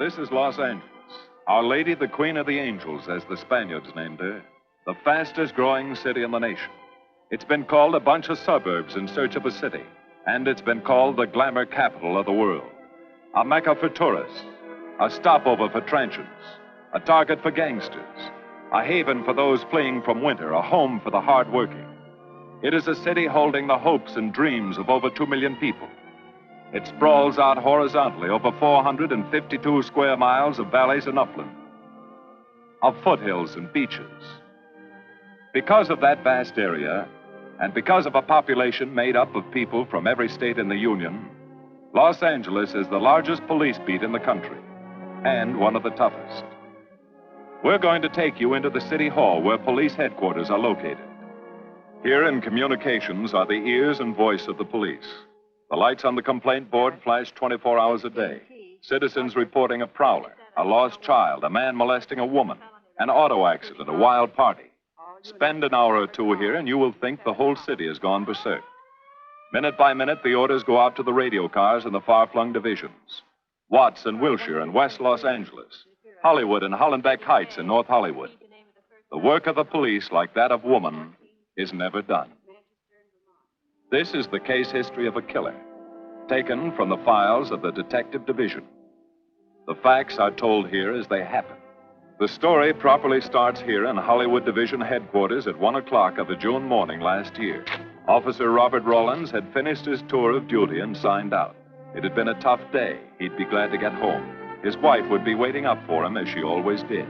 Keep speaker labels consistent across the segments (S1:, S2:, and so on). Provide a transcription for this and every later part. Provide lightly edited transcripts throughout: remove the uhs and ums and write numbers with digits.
S1: This is Los Angeles. Our Lady, the Queen of the Angels, as the Spaniards named her. The fastest growing city in the nation. It's been called a bunch of suburbs in search of a city. And it's been called the glamour capital of the world. A mecca for tourists. A stopover for transients. A target for gangsters. A haven for those fleeing from winter. A home for the hardworking. It is a city holding the hopes and dreams of over 2 million people. It sprawls out horizontally over 452 square miles of valleys and upland, of foothills and beaches. Because of that vast area, and because of a population made up of people from every state in the Union, Los Angeles is the largest police beat in the country, and one of the toughest. We're going to take you into the city hall where police headquarters are located. Here in communications are the ears and voice of the police. The lights on the complaint board flash 24 hours a day. Citizens reporting a prowler, a lost child, a man molesting a woman, an auto accident, a wild party. Spend an hour or two here and you will think the whole city has gone berserk. Minute by minute, the orders go out to the radio cars in the far-flung divisions. Watts in Wilshire and West Los Angeles. Hollywood and Hollenbeck Heights in North Hollywood. The work of the police, like that of woman, is never done. This is the case history of a killer, taken from the files of the Detective Division. The facts are told here as they happen. The story properly starts here in Hollywood Division headquarters at 1 o'clock of a June morning last year. Officer Robert Rawlins had finished his tour of duty and signed out. It had been a tough day. He'd be glad to get home. His wife would be waiting up for him as she always did.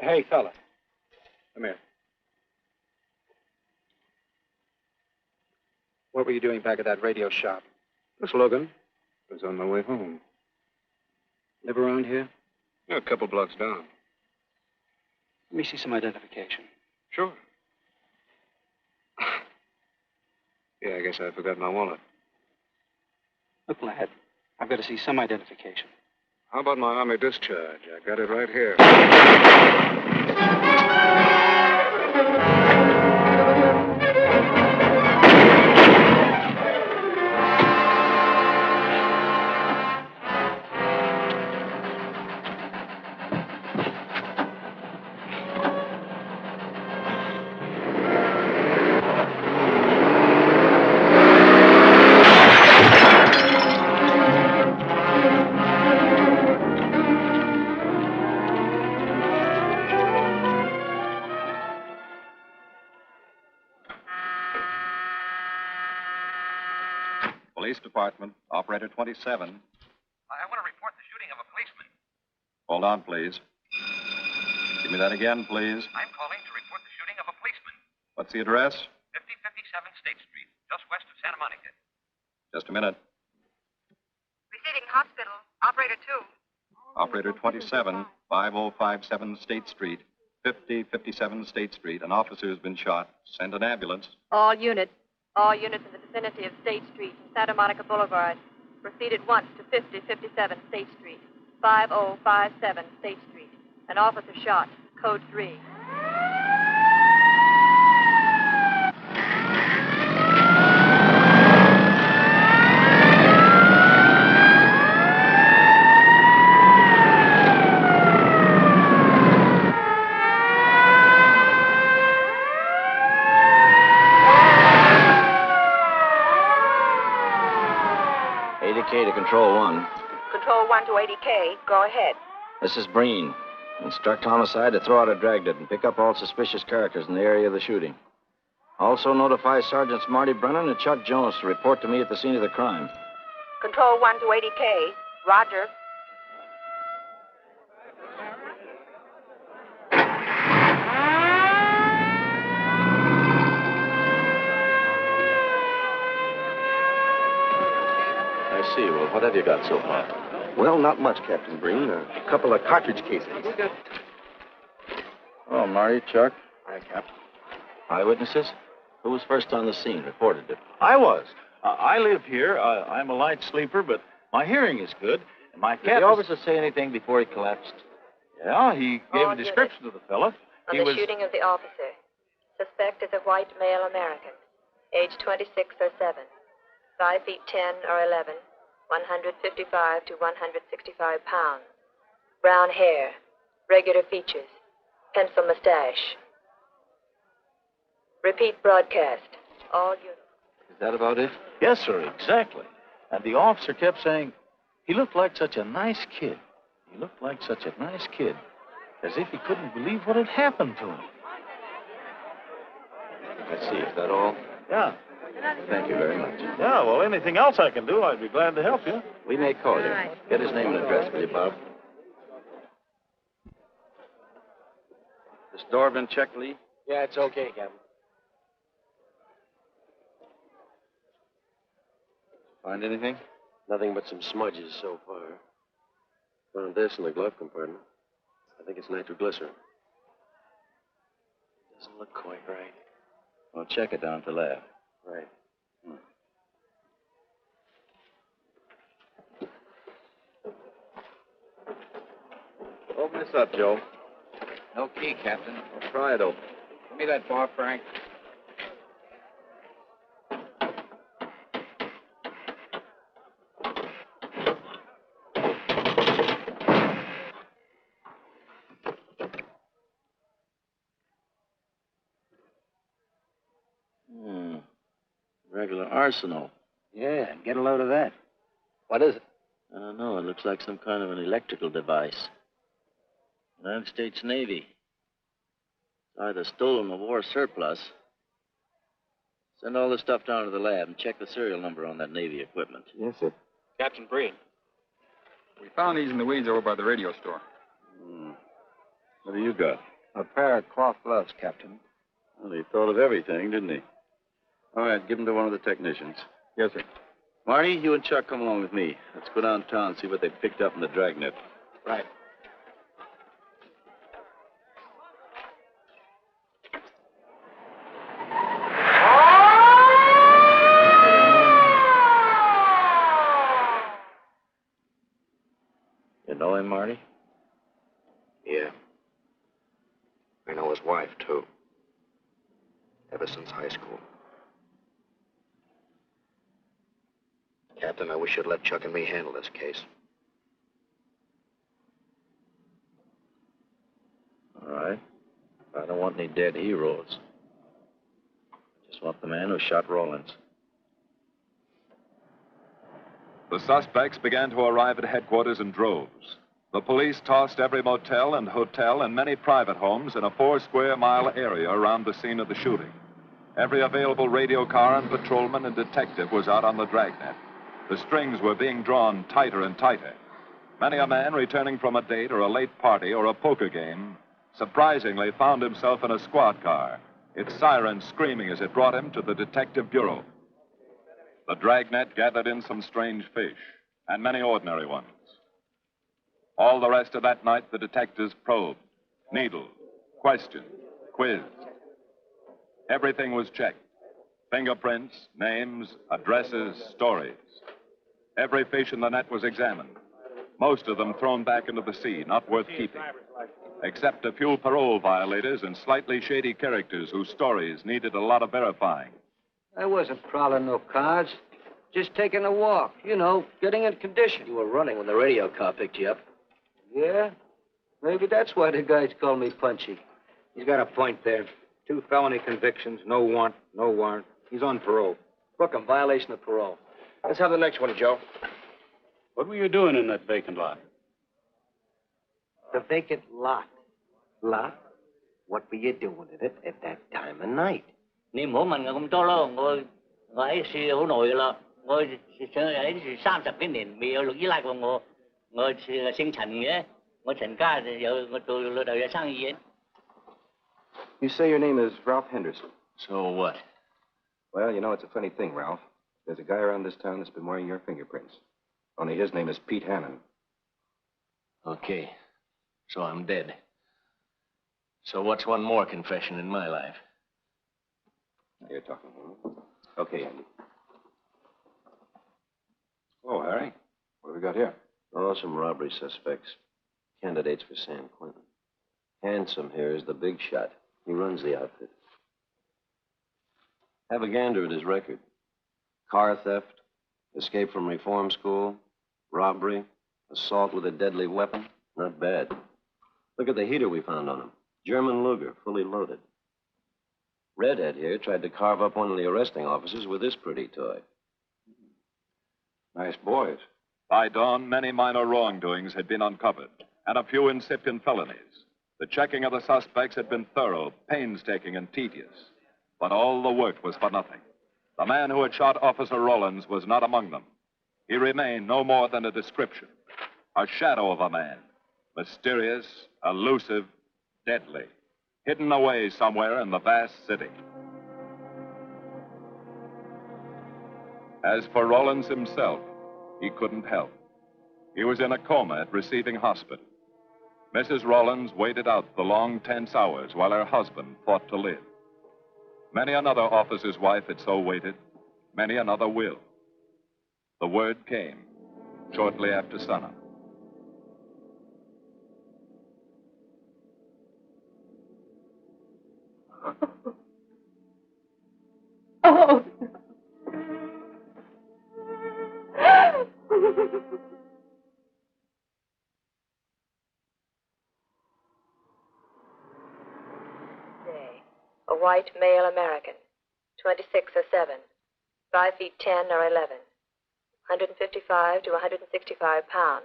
S2: Hey, fella. Come here. What were you doing back at that radio shop?
S3: Just looking. I was on my way home.
S2: Live around here?
S3: Yeah, a couple blocks down.
S2: Let me see some identification.
S3: Sure. Yeah, I guess I forgot my wallet.
S2: Look, lad, I've got to see some identification.
S3: How about my Army discharge? I got it right here.
S1: Police Department, Operator 27.
S4: I want to report the shooting of a policeman.
S1: Hold on, please. Give me that again, please.
S4: I'm calling to report the shooting of a policeman.
S1: What's the address?
S4: 5057 State Street, just west of Santa Monica.
S5: Just a minute.
S6: Receiving hospital. Operator 2.
S5: Operator 27, 5057 State Street, 5057 State Street. An officer has been shot. Send an ambulance.
S7: All units in the vicinity of State Street and Santa Monica Boulevard. Proceed at once to 5057 State Street, 5057 State Street. An officer shot. Code 3.
S2: To Control 1.
S7: Control 1 to 80K. Go ahead.
S2: This is Breen. Instruct homicide to throw out a dragnet and pick up all suspicious characters in the area of the shooting. Also notify Sergeants Marty Brennan and Chuck Jones to report to me at the scene of the crime.
S7: Control 1 to 80K. Roger.
S2: I see. Well, what have you got so far?
S8: Well, not much, Captain Breen. A couple of cartridge casings.
S2: Oh, Marty, Chuck.
S8: Hi, Captain.
S2: Eyewitnesses? Who was first on the scene? Reported it.
S9: I was. I live here. I'm a light sleeper, but my hearing is good. And my
S2: Did
S9: cat.
S2: the officer say anything before he collapsed?
S9: Yeah, he gave a description of the fella.
S7: On the shooting of the officer. Suspect is a white male American. Age 26 or 7. 5 feet 10 or 11. 155 to 165 pounds. Brown hair. Regular features. Pencil mustache. Repeat broadcast. All units.
S2: Is that about it?
S9: Yes, sir, exactly. And the officer kept saying, he looked like such a nice kid. He looked like such a nice kid. As if he couldn't believe what had happened to him.
S2: Let's see. Is that all?
S9: Yeah.
S2: Thank you very much.
S9: Yeah, well, anything else I can do, I'd be glad to help you.
S2: We may call you. Get his name and address, will you, Bob? This door been checked, Lee?
S8: Yeah, it's okay, Captain.
S2: Find anything?
S8: Nothing but some smudges so far. Found this in the glove compartment. I think it's nitroglycerin. Doesn't look quite right.
S2: Well, check it down at the lab.
S8: Right.
S2: Open this up, Joe. No key, Captain. Well, try it open. Give me that bar, Frank.
S10: Regular arsenal.
S8: Yeah, get a load of that. What is it?
S10: I don't know. It looks like some kind of an electrical device. United States Navy. It's either stolen or war surplus. Send all this stuff down to the lab and check the serial number on that Navy equipment.
S8: Yes, sir.
S3: Captain Breen.
S11: We found these in the weeds over by the radio store.
S5: What do you got?
S8: A pair of cloth gloves, Captain.
S5: Well, he thought of everything, didn't he? All right, give him to one of the technicians.
S11: Yes, sir.
S5: Marty, you and Chuck come along with me. Let's go downtown and see what they picked up in the dragnet.
S8: Right.
S2: You know him, Marty?
S8: Yeah. I know his wife, too. Ever since high school. Captain, I wish you'd let Chuck and me handle this case.
S2: All right. I don't want any dead heroes. I just want the man who shot Rollins.
S1: The suspects began to arrive at headquarters in droves. The police tossed every motel and hotel and many private homes in a 4-square-mile area around the scene of the shooting. Every available radio car and patrolman and detective was out on the dragnet. The strings were being drawn tighter and tighter. Many a man returning from a date or a late party or a poker game surprisingly found himself in a squad car, its siren screaming as it brought him to the detective bureau. The dragnet gathered in some strange fish, and many ordinary ones. All the rest of that night, the detectives probed, needled, questioned, quizzed. Everything was checked. Fingerprints, names, addresses, stories. Every fish in the net was examined. Most of them thrown back into the sea, not worth keeping. Except a few parole violators and slightly shady characters whose stories needed a lot of verifying.
S12: I wasn't prowling no cars. Just taking a walk. You know, getting in condition.
S8: You were running when the radio car picked you up.
S12: Yeah? Maybe that's why the guys call me Punchy.
S3: He's got a point there. 2 felony convictions, no warrant, no warrant. He's on parole.
S8: Book him, violation of parole. Let's have the next one, Joe.
S13: What were you doing in that vacant lot?
S12: The vacant lot. Lot? What were you doing in it at that time of night?
S14: 你唔好問我咁多咯，我喺樹好耐噶啦，我上喺樹30幾年，未有綠衣拉過我。我姓陳嘅，我陳家我做老豆有生意嘅。
S2: You say your name is Ralph Henderson.
S8: So what?
S2: Well, you know, it's a funny thing, Ralph. There's a guy around this town that's been wearing your fingerprints. Only his name is Pete Hannon.
S8: Okay. So I'm dead. So what's one more confession in my life?
S2: Now you're talking, Henry. Okay, Andy.
S5: Oh, Harry. What have we got here?
S8: Oh, some robbery suspects. Candidates for San Quentin. Handsome here is the big shot. He runs the outfit. Have a gander at his record. Car theft, escape from reform school, robbery, assault with a deadly weapon. Not bad. Look at the heater we found on him. German Luger, fully loaded. Redhead here tried to carve up one of the arresting officers with this pretty toy.
S5: Nice boys.
S1: By dawn, many minor wrongdoings had been uncovered, and a few incipient felonies. The checking of the suspects had been thorough, painstaking, and tedious. But all the work was for nothing. The man who had shot Officer Rollins was not among them. He remained no more than a description, a shadow of a man, mysterious, elusive, deadly, hidden away somewhere in the vast city. As for Rollins himself, he couldn't help. He was in a coma at receiving hospital. Mrs. Rollins waited out the long, tense hours while her husband fought to live. Many another officer's wife had so waited. Many another will. The word came shortly after sunup.
S6: Oh.
S7: A white male American, 26 or 7, 5 feet 10 or 11, 155 to 165 pounds,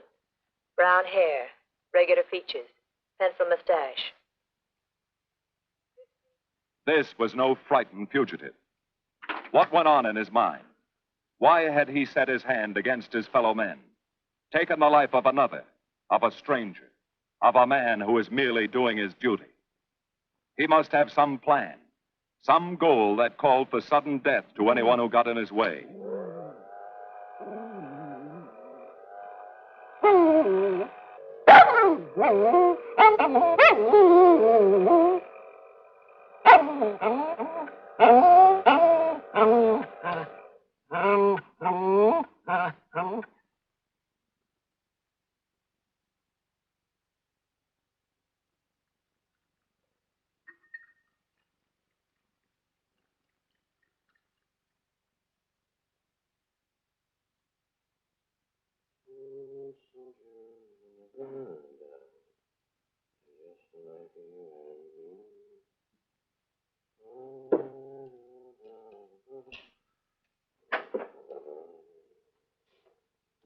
S7: brown hair, regular features, pencil mustache.
S1: This was no frightened fugitive. What went on in his mind? Why had he set his hand against his fellow men, taken the life of another, of a stranger, of a man who was merely doing his duty? He must have some plan, some goal that called for sudden death to anyone who got in his way.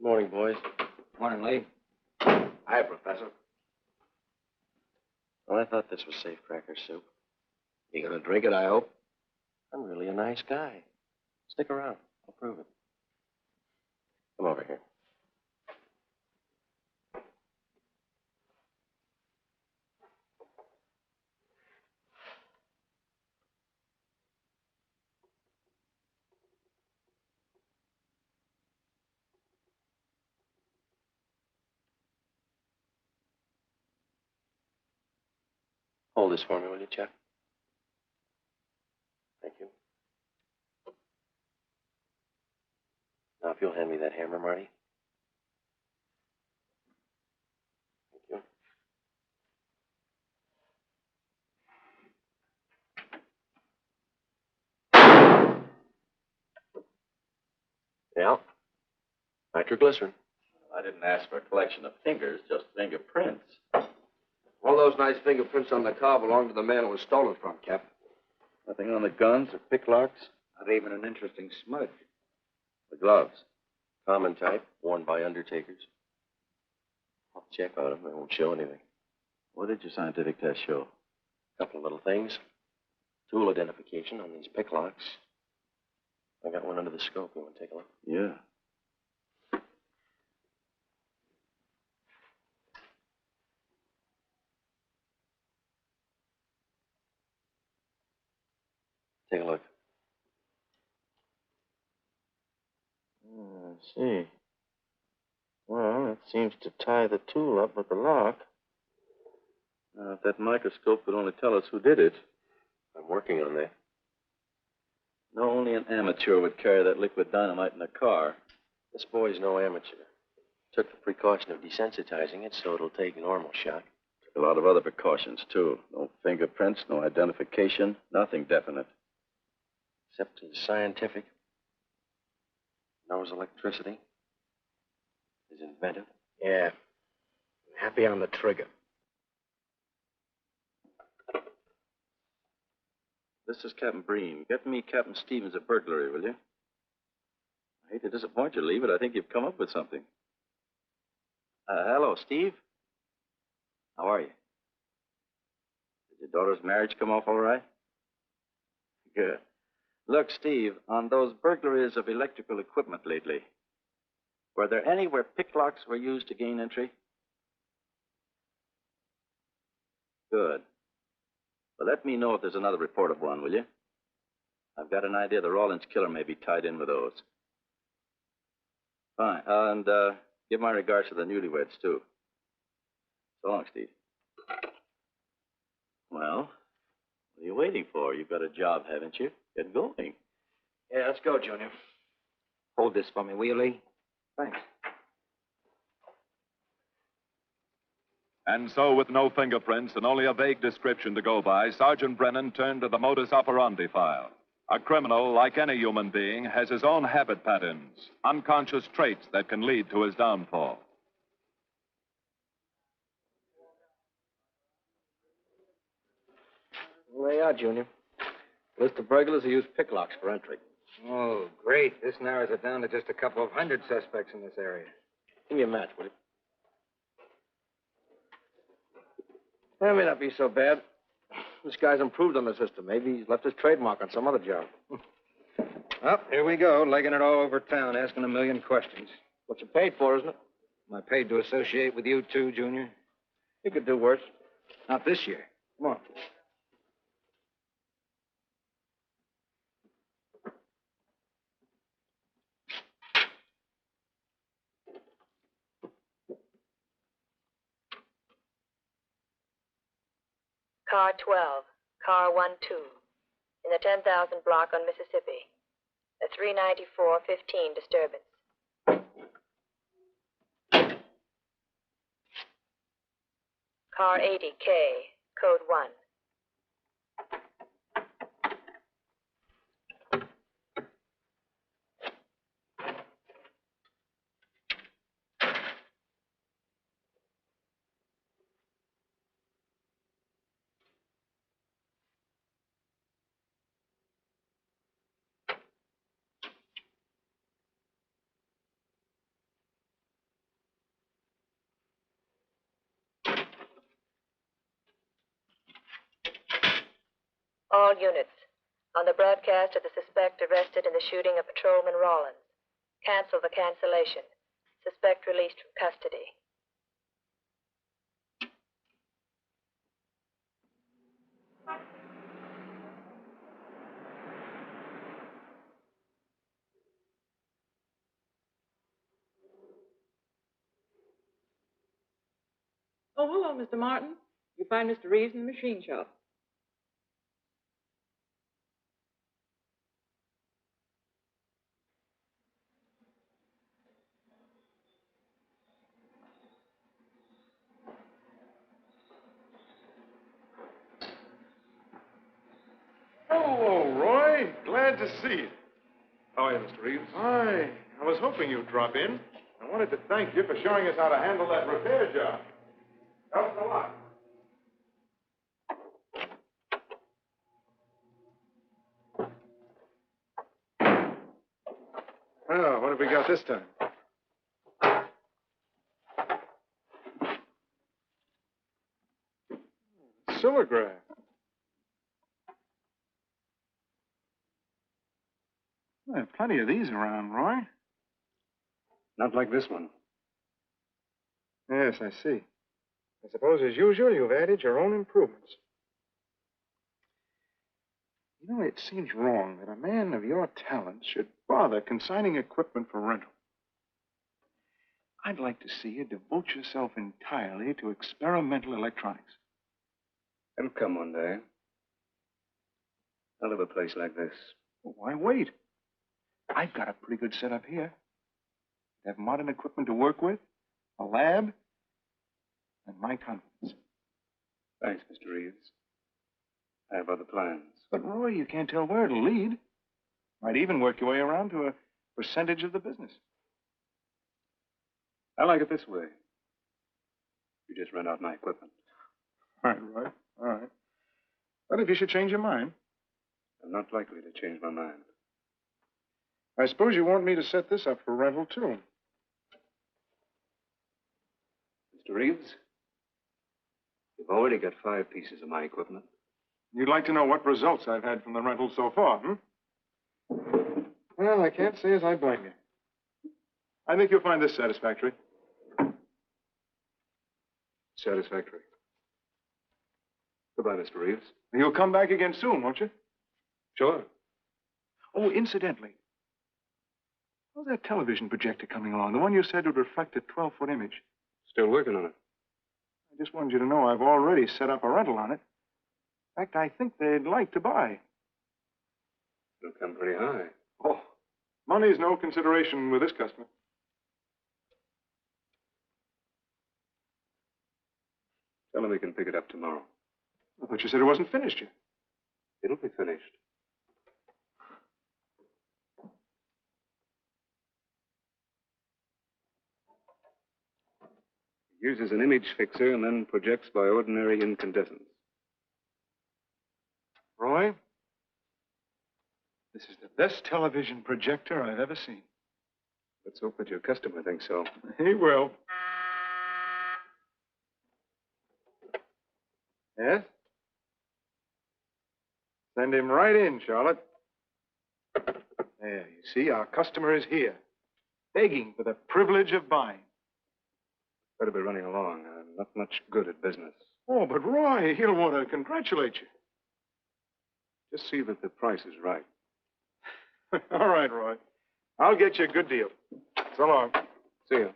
S8: Morning, boys.
S12: Morning, Lee.
S8: Hi, Professor. Well, I thought this was safe-cracker soup. You gonna drink it, I hope? I'm really a nice guy. Stick around. I'll prove it. Come over here. Hold this for me, will you, Chuck? Thank you. Now, if you'll hand me that hammer, Marty. Thank you. Yeah. Nitroglycerin.
S9: I didn't ask for a collection of fingers, just fingerprints.
S12: All those nice fingerprints on the car belong to the man it was stolen from, Cap.
S9: Nothing on the guns or picklocks?
S3: Not even an interesting smudge.
S9: The gloves.
S8: Common type, worn by undertakers. I'll check on them. They won't show anything.
S9: What did your scientific test show?
S8: A couple of little things. Tool identification on these picklocks. I got one under the scope. You want to take a look?
S9: Yeah.
S8: Take a look.
S9: I see. Well, it seems to tie the tool up with the lock. Now, if that microscope could only tell us who did it.
S8: I'm working on that.
S9: No, only an amateur would carry that liquid dynamite in a car.
S8: This boy's no amateur. Took the precaution of desensitizing it so it'll take normal shock.
S9: Took a lot of other precautions, too. No fingerprints, no identification, nothing definite.
S8: Except he's scientific. Knows electricity. Is inventive.
S12: Yeah. Happy on the trigger.
S9: This is Captain Breen. Get me Captain Stevens a burglary, will you? I hate to disappoint you, Lee, but I think you've come up with something. Hello, Steve. How are you? Did your daughter's marriage come off all right? Good. Look, Steve, on those burglaries of electrical equipment lately, were there any where picklocks were used to gain entry? Good. Well, let me know if there's another report of one, will you? I've got an idea the Rawlins killer may be tied in with those. Fine. And give my regards to the newlyweds, too. So long, Steve. Well, what are you waiting for? You've got a job, haven't you? Get going.
S12: Yeah, let's go, Junior. Hold this for me, will you, Lee?
S3: Thanks.
S1: And so, with no fingerprints and only a vague description to go by, Sergeant Brennan turned to the modus operandi file. A criminal, like any human being, has his own habit patterns, unconscious traits that can lead to his downfall.
S12: Well, they are, Junior. List of burglars who use picklocks for entry.
S3: Oh, great. This narrows it down to just a couple of hundred suspects in this area.
S12: Give me a match, will you? That may not be so bad. This guy's improved on the system. Maybe he's left his trademark on some other job.
S3: Well, here we go, legging it all over town, asking a million questions.
S12: What you paid for, isn't it?
S3: Am I paid to associate with you, too, Junior?
S12: You could do worse.
S3: Not this year. Come on.
S7: Car 12, car 12, in the 10,000 block on Mississippi. A 394-15 disturbance. Car 80K, code 1. All units, on the broadcast of the suspect arrested in the shooting of Patrolman Rawlins. Cancel the cancellation. Suspect released from custody.
S15: Oh, hello, Mr. Martin.
S6: You find Mr. Reeves in the machine shop.
S15: Oh, Roy. Glad to see you. How are you, Mr. Reeves? Hi. I was hoping you'd drop in. I wanted to thank you for showing us how to handle that repair job. Helps a lot. Well, what have we got this time? Silograph. There are plenty of these around, Roy.
S5: Not like this one.
S15: Yes, I see. I suppose, as usual, you've added your own improvements. You know, it seems wrong that a man of your talents should bother consigning equipment for rental. I'd like to see you devote yourself entirely to experimental electronics.
S5: It'll come one day. I'll have a place like this.
S15: Well, why wait? I've got a pretty good setup here. I have modern equipment to work with, a lab, and my confidence.
S5: Thanks, Mr. Reeves. I have other plans.
S15: But, Roy, you can't tell where it'll lead. Might even work your way around to a percentage of the business.
S5: I like it this way. You just rent out my equipment.
S15: All right. All right. But if you should change your mind.
S5: I'm not likely to change my mind.
S15: I suppose you want me to set this up for rental, too.
S5: Mr. Reeves, you've already got 5 pieces of my equipment.
S15: You'd like to know what results I've had from the rental so far, Well, I can't say as I blame you. I think you'll find this satisfactory.
S5: Satisfactory. Goodbye, Mr. Reeves.
S15: You'll come back again soon, won't you?
S5: Sure.
S15: Oh, incidentally, how's that television projector coming along? The one you said would reflect a 12-foot image.
S5: Still working on it.
S15: I just wanted you to know I've already set up a rental on it. In fact, I think they'd like to buy.
S5: It'll come pretty high.
S15: Oh, money's no consideration with this customer.
S5: Tell him he can pick it up tomorrow.
S15: I thought you said it wasn't finished yet.
S5: It'll be finished. It uses an image fixer and then projects by ordinary incandescence.
S15: Roy, this is the best television projector I've ever seen.
S5: Let's hope that your customer thinks so.
S15: He will. Yes? Send him right in, Charlotte. There, you see, our customer is here, begging for the privilege of buying.
S5: Better be running along. I'm not much good at business.
S15: Oh, but Roy, he'll want to congratulate you.
S5: Just see that the price is right.
S15: All right, Roy. I'll get you a good deal. So long.
S5: See you.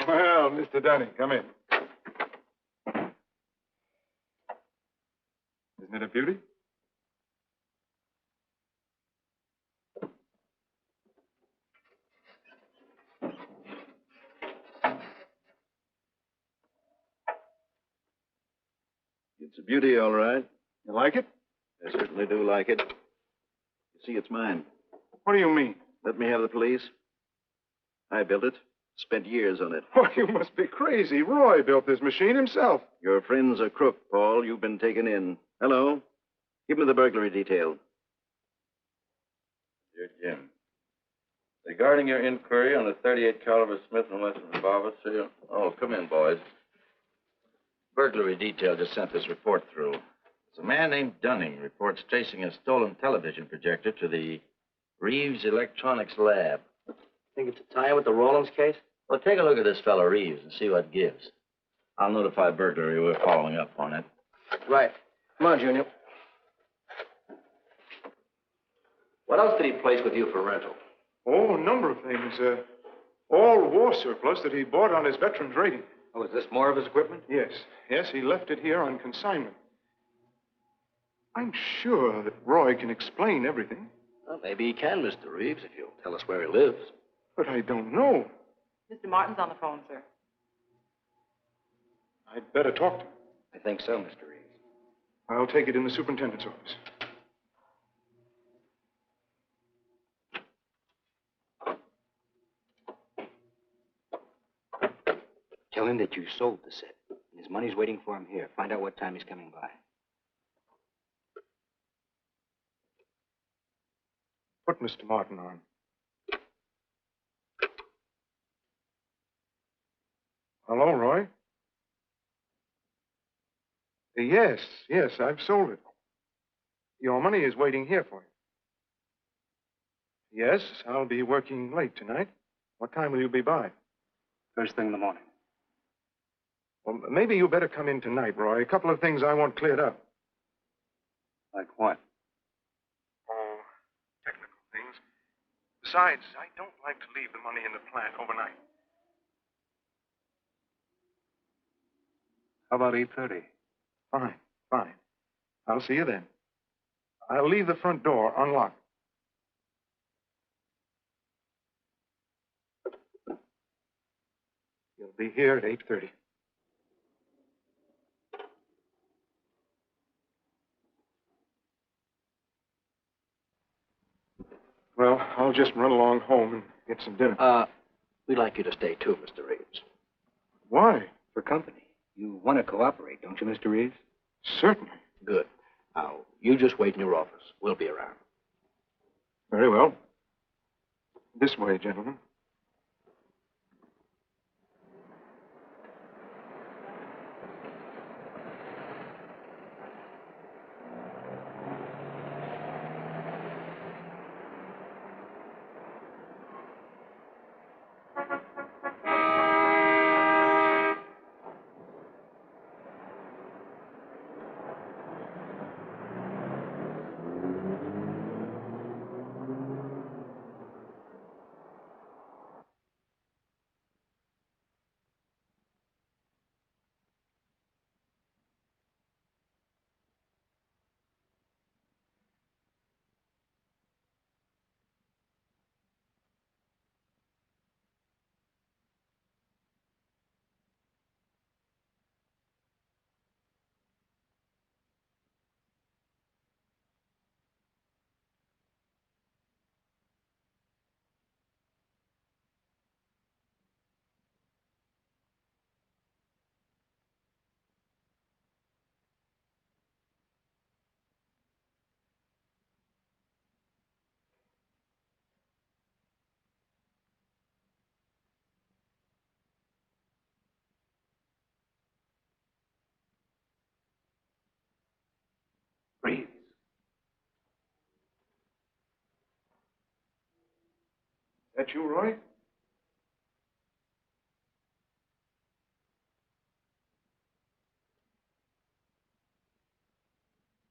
S15: Well, Mr. Dunning, come in. Isn't it a beauty?
S9: It's a beauty, all right.
S15: You like it?
S9: I certainly do like it. You see, it's mine.
S15: What do you mean?
S9: Let me have the police. I built it. Spent years on it.
S15: Oh, you must be crazy. Roy built this machine himself.
S9: Your friend's a crook, Paul. You've been taken in. Hello? Give me the burglary detail.
S12: Dear Jim, regarding your inquiry on the .38 caliber Smith & Wesson revolver, sir. Oh, come in, boys. Burglary detail just sent this report through. It's a man named Dunning reports tracing a stolen television projector to the Reeves Electronics Lab.
S10: Think it's a tie-in with the Rollins case?
S12: Well, take a look at this fellow Reeves and see what gives. I'll notify burglary. We're following up on it.
S10: Right. Come on, Junior. What else did he place with you for rental?
S15: Oh, a number of things. All war surplus that he bought on his veterans rating.
S3: Oh, is this more of his equipment?
S15: Yes. Yes, he left it here on consignment. I'm sure that Roy can explain everything.
S8: Well, maybe he can, Mr. Reeves, if you'll tell us where he lives.
S15: But I don't know.
S6: Mr. Martin's on the phone, sir.
S15: I'd better talk to him.
S3: I think so, Mr. Reeves.
S15: I'll take it in the superintendent's office.
S3: Tell him that you sold the set. And his money's waiting for him here. Find out what time he's coming by.
S15: Put Mr. Martin on. Hello, Roy? Yes, I've sold it. Your money is waiting here for you. Yes, I'll be working late tonight. What time will you be by?
S13: First thing in the morning.
S15: Well, maybe you better come in tonight, Roy. A couple of things I want cleared up.
S13: Like what?
S15: Oh, technical things. Besides, I don't like to leave the money in the plant overnight.
S13: How about 8:30?
S15: Fine. I'll see you then. I'll leave the front door unlocked. You'll be here at 8:30. Well, I'll just run along home and get some dinner.
S3: We'd like you to stay too, Mr. Reeves.
S15: Why?
S3: For company. You want to cooperate, don't you, Mr. Reeves?
S15: Certainly.
S3: Good. Now, you just wait in your office. We'll be around.
S15: Very well. This way, gentlemen.
S13: Reeves.
S15: That you, Roy?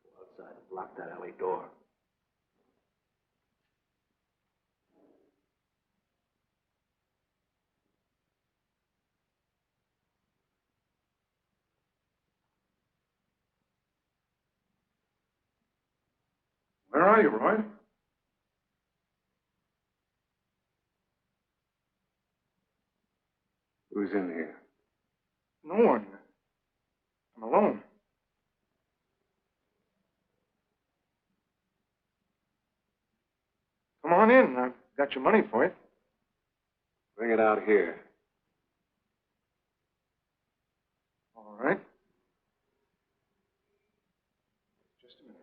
S8: Go outside and block that alley door.
S15: Where are you, Roy?
S13: Who's in here?
S15: No one. I'm alone. Come on in. I've got your money for you.
S13: Bring it out here.
S15: All right. Just a minute.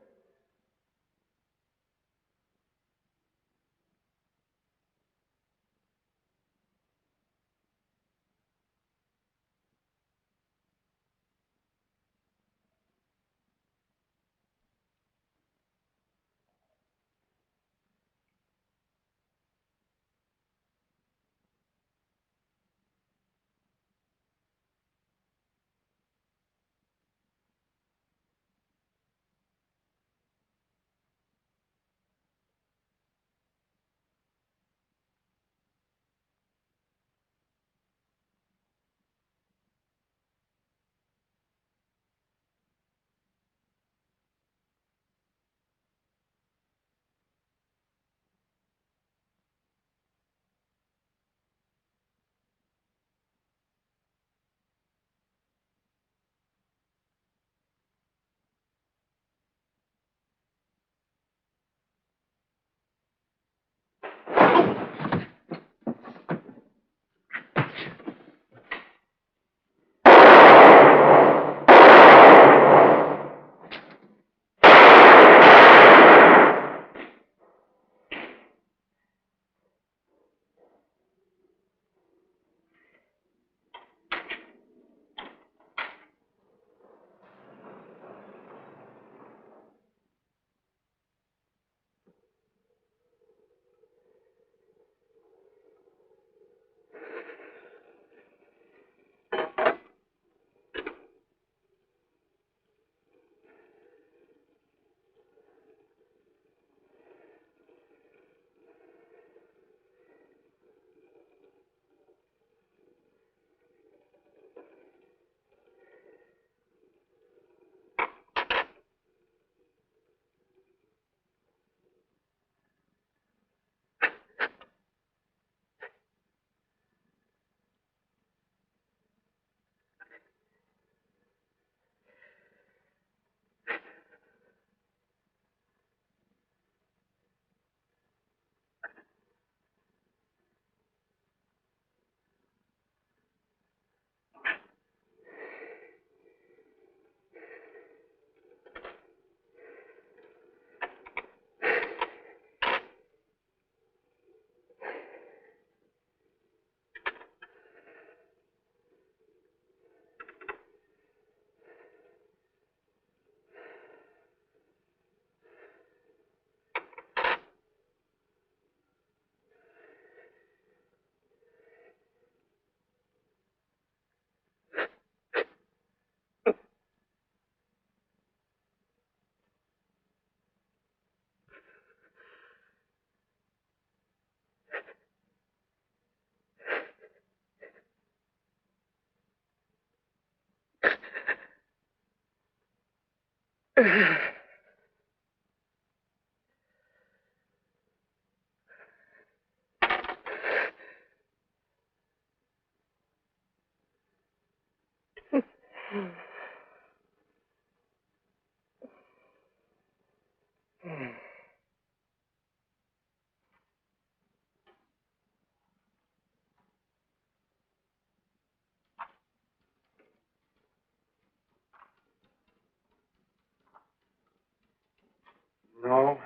S15: No.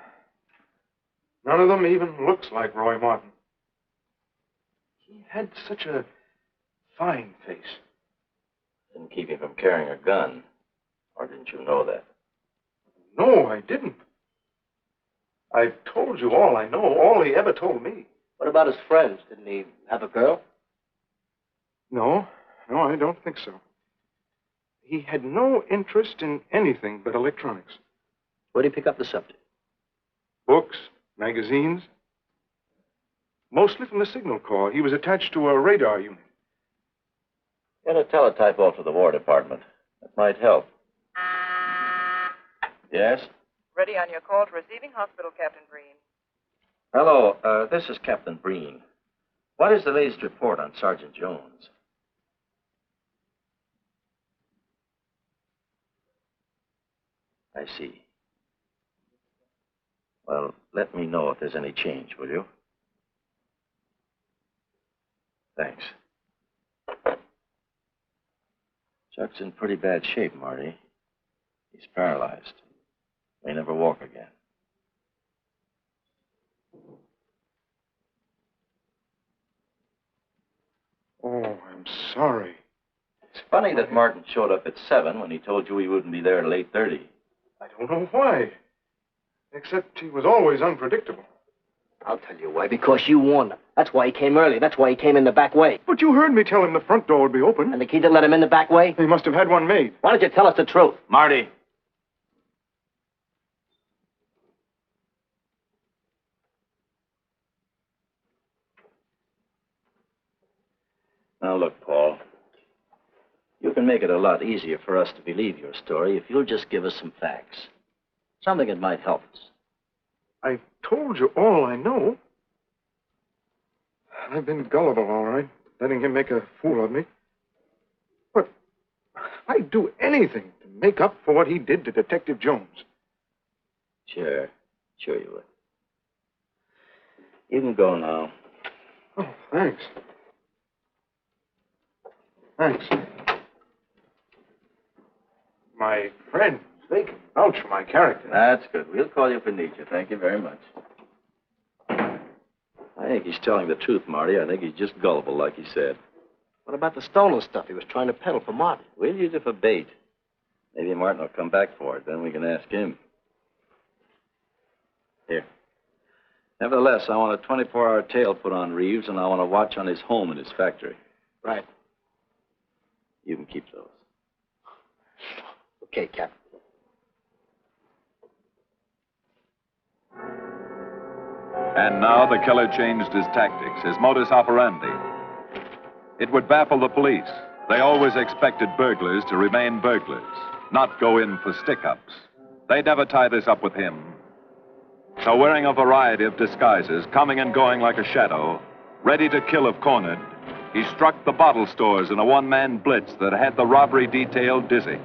S15: None of them even looks like Roy Martin. He had such a fine face.
S2: Didn't keep him from carrying a gun. Or didn't you know that?
S15: No, I didn't. I've told you all I know, all he ever told me.
S16: What about his friends? Didn't he have a girl?
S15: No, I don't think so. He had no interest in anything but electronics.
S16: Where'd he pick up the subject?
S15: Books, magazines. Mostly from the Signal Corps. He was attached to a radar unit.
S2: Get a teletype off to the War Department. That might help. Yes?
S6: Ready on your call to receiving hospital, Captain Breen.
S2: Hello, this is Captain Breen. What is the latest report on Sergeant Jones? I see. Well, let me know if there's any change, will you? Thanks. Chuck's in pretty bad shape, Marty. He's paralyzed. May never walk again.
S15: Oh, I'm sorry.
S2: It's funny that Martin showed up at 7 when he told you he wouldn't be there till 8:30.
S15: I don't know why. Except he was always unpredictable.
S16: I'll tell you why. Because you warned him. That's why he came early. That's why he came in the back way.
S15: But you heard me tell him the front door would be open.
S16: And the key that let him in the back way?
S15: He must have had one made.
S16: Why don't you tell us the truth?
S2: Marty. Now, look, Paul. You can make it a lot easier for us to believe your story if you'll just give us some facts. Something that might help us.
S15: I've told you all I know. I've been gullible, all right, letting him make a fool of me. But I'd do anything to make up for what he did to Detective Jones.
S2: Sure you would. You can go now.
S15: Oh, thanks. Thanks. My friends, they can vouch for my character.
S2: That's good. We'll call you if we need you. Thank you very much. I think he's telling the truth, Marty. I think he's just gullible, like he said.
S16: What about the stolen stuff he was trying to peddle for Martin?
S2: We'll use it for bait. Maybe Martin will come back for it. Then we can ask him. Here. Nevertheless, I want a 24-hour tail put on Reeves, and I want a watch on his home and his factory.
S16: Right.
S2: You can keep those.
S16: Okay, Captain.
S1: And now the killer changed his tactics, his modus operandi. It would baffle the police. They always expected burglars to remain burglars, not go in for stick-ups. They'd never tie this up with him. So wearing a variety of disguises, coming and going like a shadow, ready to kill if cornered, he struck the bottle stores in a one-man blitz that had the robbery detail dizzy.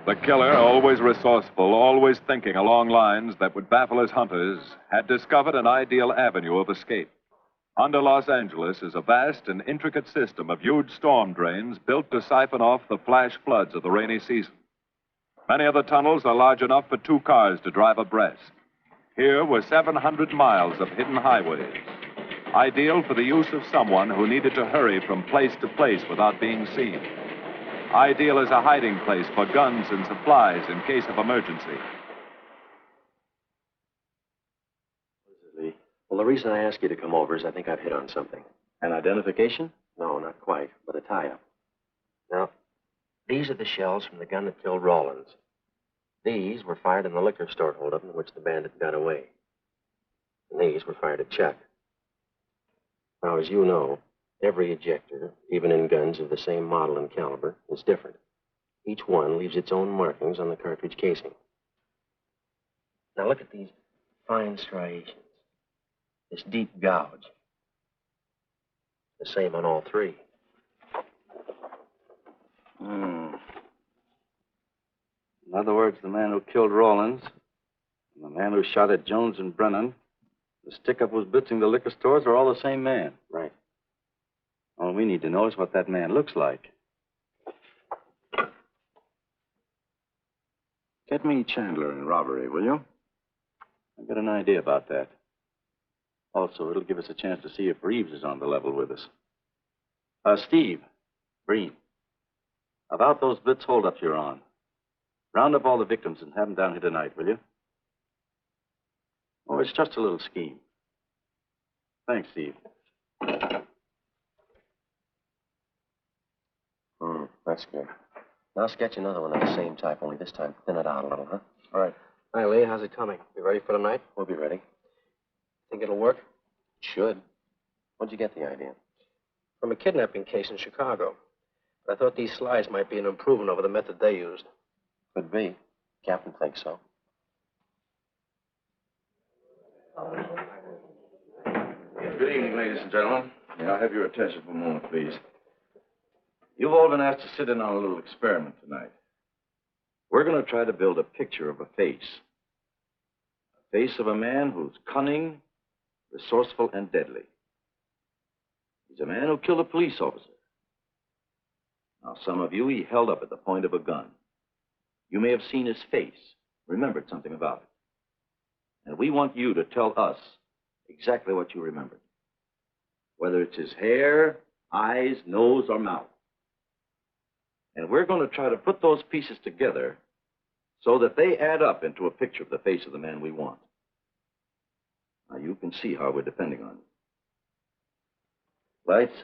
S1: The killer, always resourceful, always thinking along lines that would baffle his hunters, had discovered an ideal avenue of escape. Under Los Angeles is a vast and intricate system of huge storm drains built to siphon off the flash floods of the rainy season. Many of the tunnels are large enough for 2 cars to drive abreast. Here were 700 miles of hidden highways, ideal for the use of someone who needed to hurry from place to place without being seen. Ideal as a hiding place for guns and supplies in case of emergency.
S8: Well, the reason I asked you to come over is I think I've hit on something.
S2: An identification?
S8: No, not quite, but a tie-up. Now, These are the shells from the gun that killed Rawlins. These were fired in the liquor store holdup in which the bandit got away. And these were fired at Chuck. Now, as you know, every ejector, even in guns of the same model and caliber, is different. Each one leaves its own markings on the cartridge casing. Now, look at these fine striations. This deep gouge. The same on all three.
S12: In other words, the man who killed Rawlins and the man who shot at Jones and Brennan, the stick-up who's blitzing the liquor stores are all the same man.
S8: Right.
S12: All we need to know is what that man looks like. Get me Chandler in robbery, will you? I've got an idea about that. Also, it'll give us a chance to see if Reeves is on the level with us. Steve, Breen, about those blitz holdups you're on. Round up all the victims and have them down here tonight, will you? Oh, it's just a little scheme. Thanks, Steve.
S8: That's good. Now sketch another one of the same type, only this time thin it out a little, huh?
S16: All right. Hi, Lee. How's it coming? You ready for tonight?
S8: We'll be ready.
S16: Think it'll work?
S8: It should. Where'd you get the idea?
S16: From a kidnapping case in Chicago. But I thought these slides might be an improvement over the method they used.
S8: Could be. Captain thinks so.
S12: Good evening, ladies and gentlemen. May I have your attention for a moment, please? You've all been asked to sit in on a little experiment tonight. We're going to try to build a picture of a face. A face of a man who's cunning, resourceful, and deadly. He's a man who killed a police officer. Now, some of you he held up at the point of a gun. You may have seen his face, remembered something about it. And we want you to tell us exactly what you remembered. Whether it's his hair, eyes, nose, or mouth. And we're going to try to put those pieces together so that they add up into a picture of the face of the man we want. Now, you can see how we're depending on you. Lights?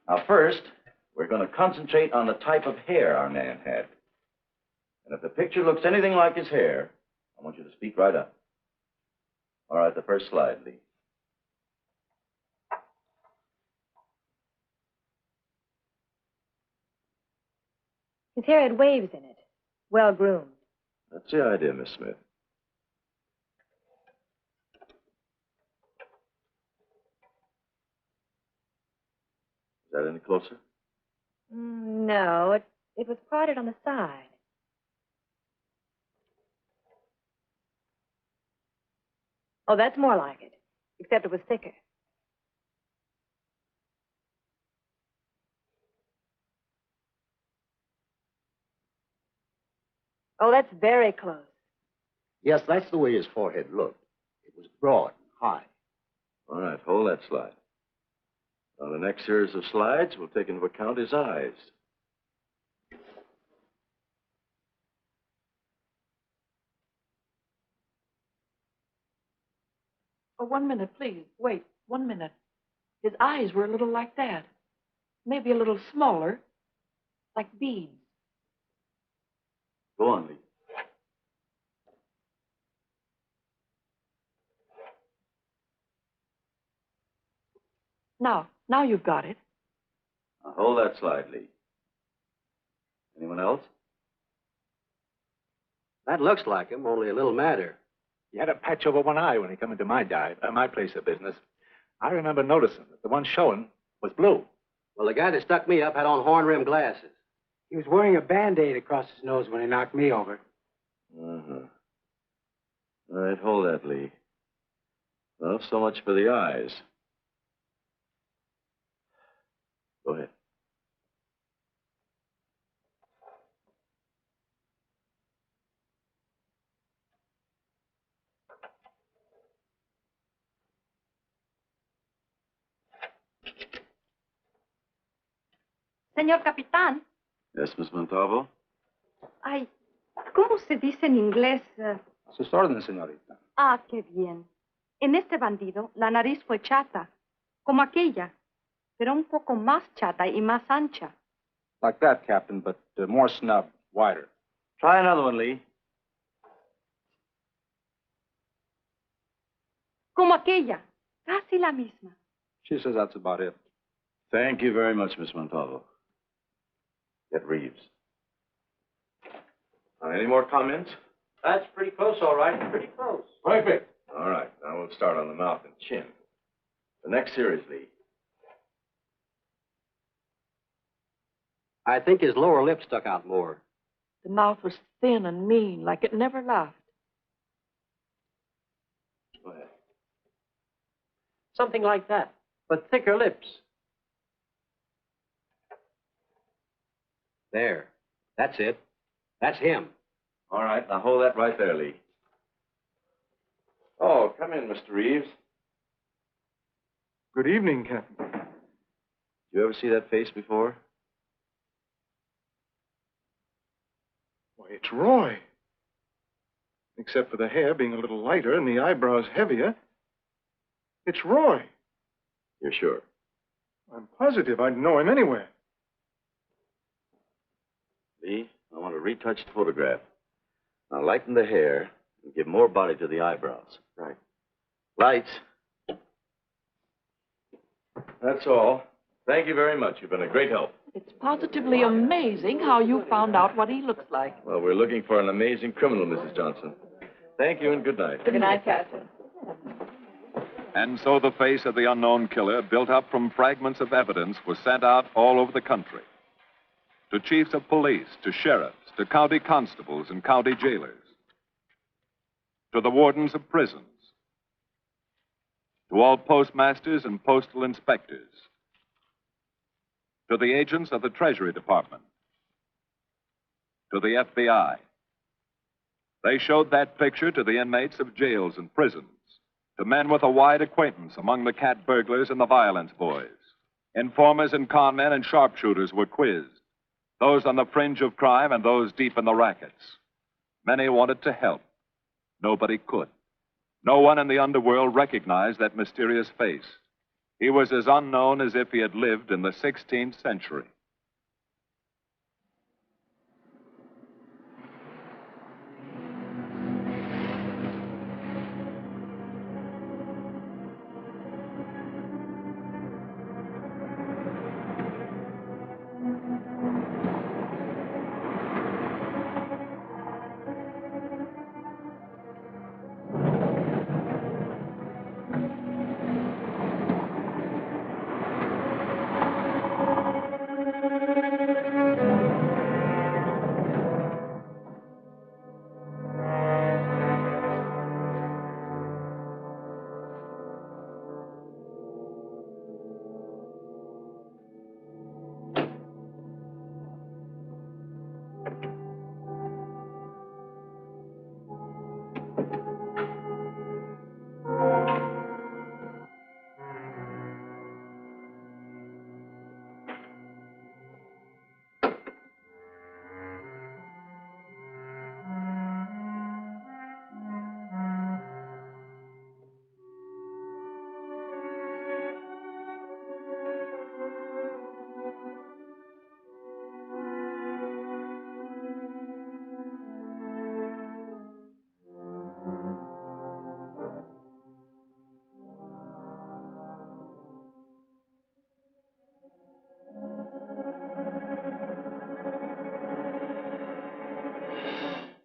S12: Now, first, we're going to concentrate on the type of hair our man had. And if the picture looks anything like his hair, I want you to speak right up. All right, the first slide, Lee.
S17: His hair had waves in it. Well groomed.
S12: That's the idea, Miss Smith. Is that any closer?
S17: No, it was parted on the side. Oh, that's more like it, except it was thicker. Oh, that's very close.
S18: Yes, that's the way his forehead looked. It was broad and high.
S12: All right, hold that slide. On the next series of slides, we'll take into account his eyes.
S19: Oh, 1 minute, please. Wait, 1 minute. His eyes were a little like that. Maybe a little smaller, like beads.
S12: Go on, Lee.
S19: Now you've got it.
S12: Now hold that slide, Lee. Anyone else?
S16: That looks like him, only a little madder.
S18: He had a patch over one eye when he come into my place of business. I remember noticing that the one showing was blue.
S16: Well, the guy that stuck me up had on horn-rimmed glasses.
S20: He was wearing a Band-Aid across his nose when he knocked me over.
S12: Uh-huh. All right, hold that, Lee. Well, so much for the eyes. Go ahead.
S21: Señor Capitán.
S12: Yes, Miss Montalvo?
S21: Ay, ¿cómo se dice en inglés?
S11: A sus órdenes, señorita.
S21: Ah, qué bien. En este bandido, la nariz fue chata, como aquella, pero un poco más chata y más ancha.
S11: Like that, Captain, but more snub, wider.
S9: Try another one, Lee.
S21: Como aquella. Casi la misma.
S11: She says that's about it.
S12: Thank you very much, Miss Montalvo. Get Reeves. Any more comments?
S16: That's pretty close, all right. Pretty close.
S12: Perfect. All right, now we'll start on the mouth and chin. The next series, Lee.
S4: I think his lower lip stuck out more.
S19: The mouth was thin and mean, like it never laughed.
S12: Go ahead.
S4: Something like that, but thicker lips. There. That's it. That's him.
S12: All right, now hold that right there, Lee. Oh, come in, Mr. Reeves.
S15: Good evening, Captain.
S12: You ever see that face before?
S15: Why, it's Roy. Except for the hair being a little lighter and the eyebrows heavier, it's Roy.
S12: You're sure?
S15: I'm positive I'd know him anywhere.
S12: Lee, I want a retouched photograph. Now lighten the hair and give more body to the eyebrows. Right. Lights. That's all. Thank you very much. You've been a great help.
S19: It's positively amazing how you found out what he looks like.
S12: Well, we're looking for an amazing criminal, Mrs. Johnson. Thank you and good night.
S19: Good night, Captain.
S1: And so the face of the unknown killer, built up from fragments of evidence, was sent out all over the country. To chiefs of police, to sheriffs, to county constables and county jailers, to the wardens of prisons, to all postmasters and postal inspectors, to the agents of the Treasury Department, to the FBI. They showed that picture to the inmates of jails and prisons, to men with a wide acquaintance among the cat burglars and the violence boys. Informers and conmen and sharpshooters were quizzed, those on the fringe of crime and those deep in the rackets. Many wanted to help. Nobody could. No one in the underworld recognized that mysterious face. He was as unknown as if he had lived in the 16th century.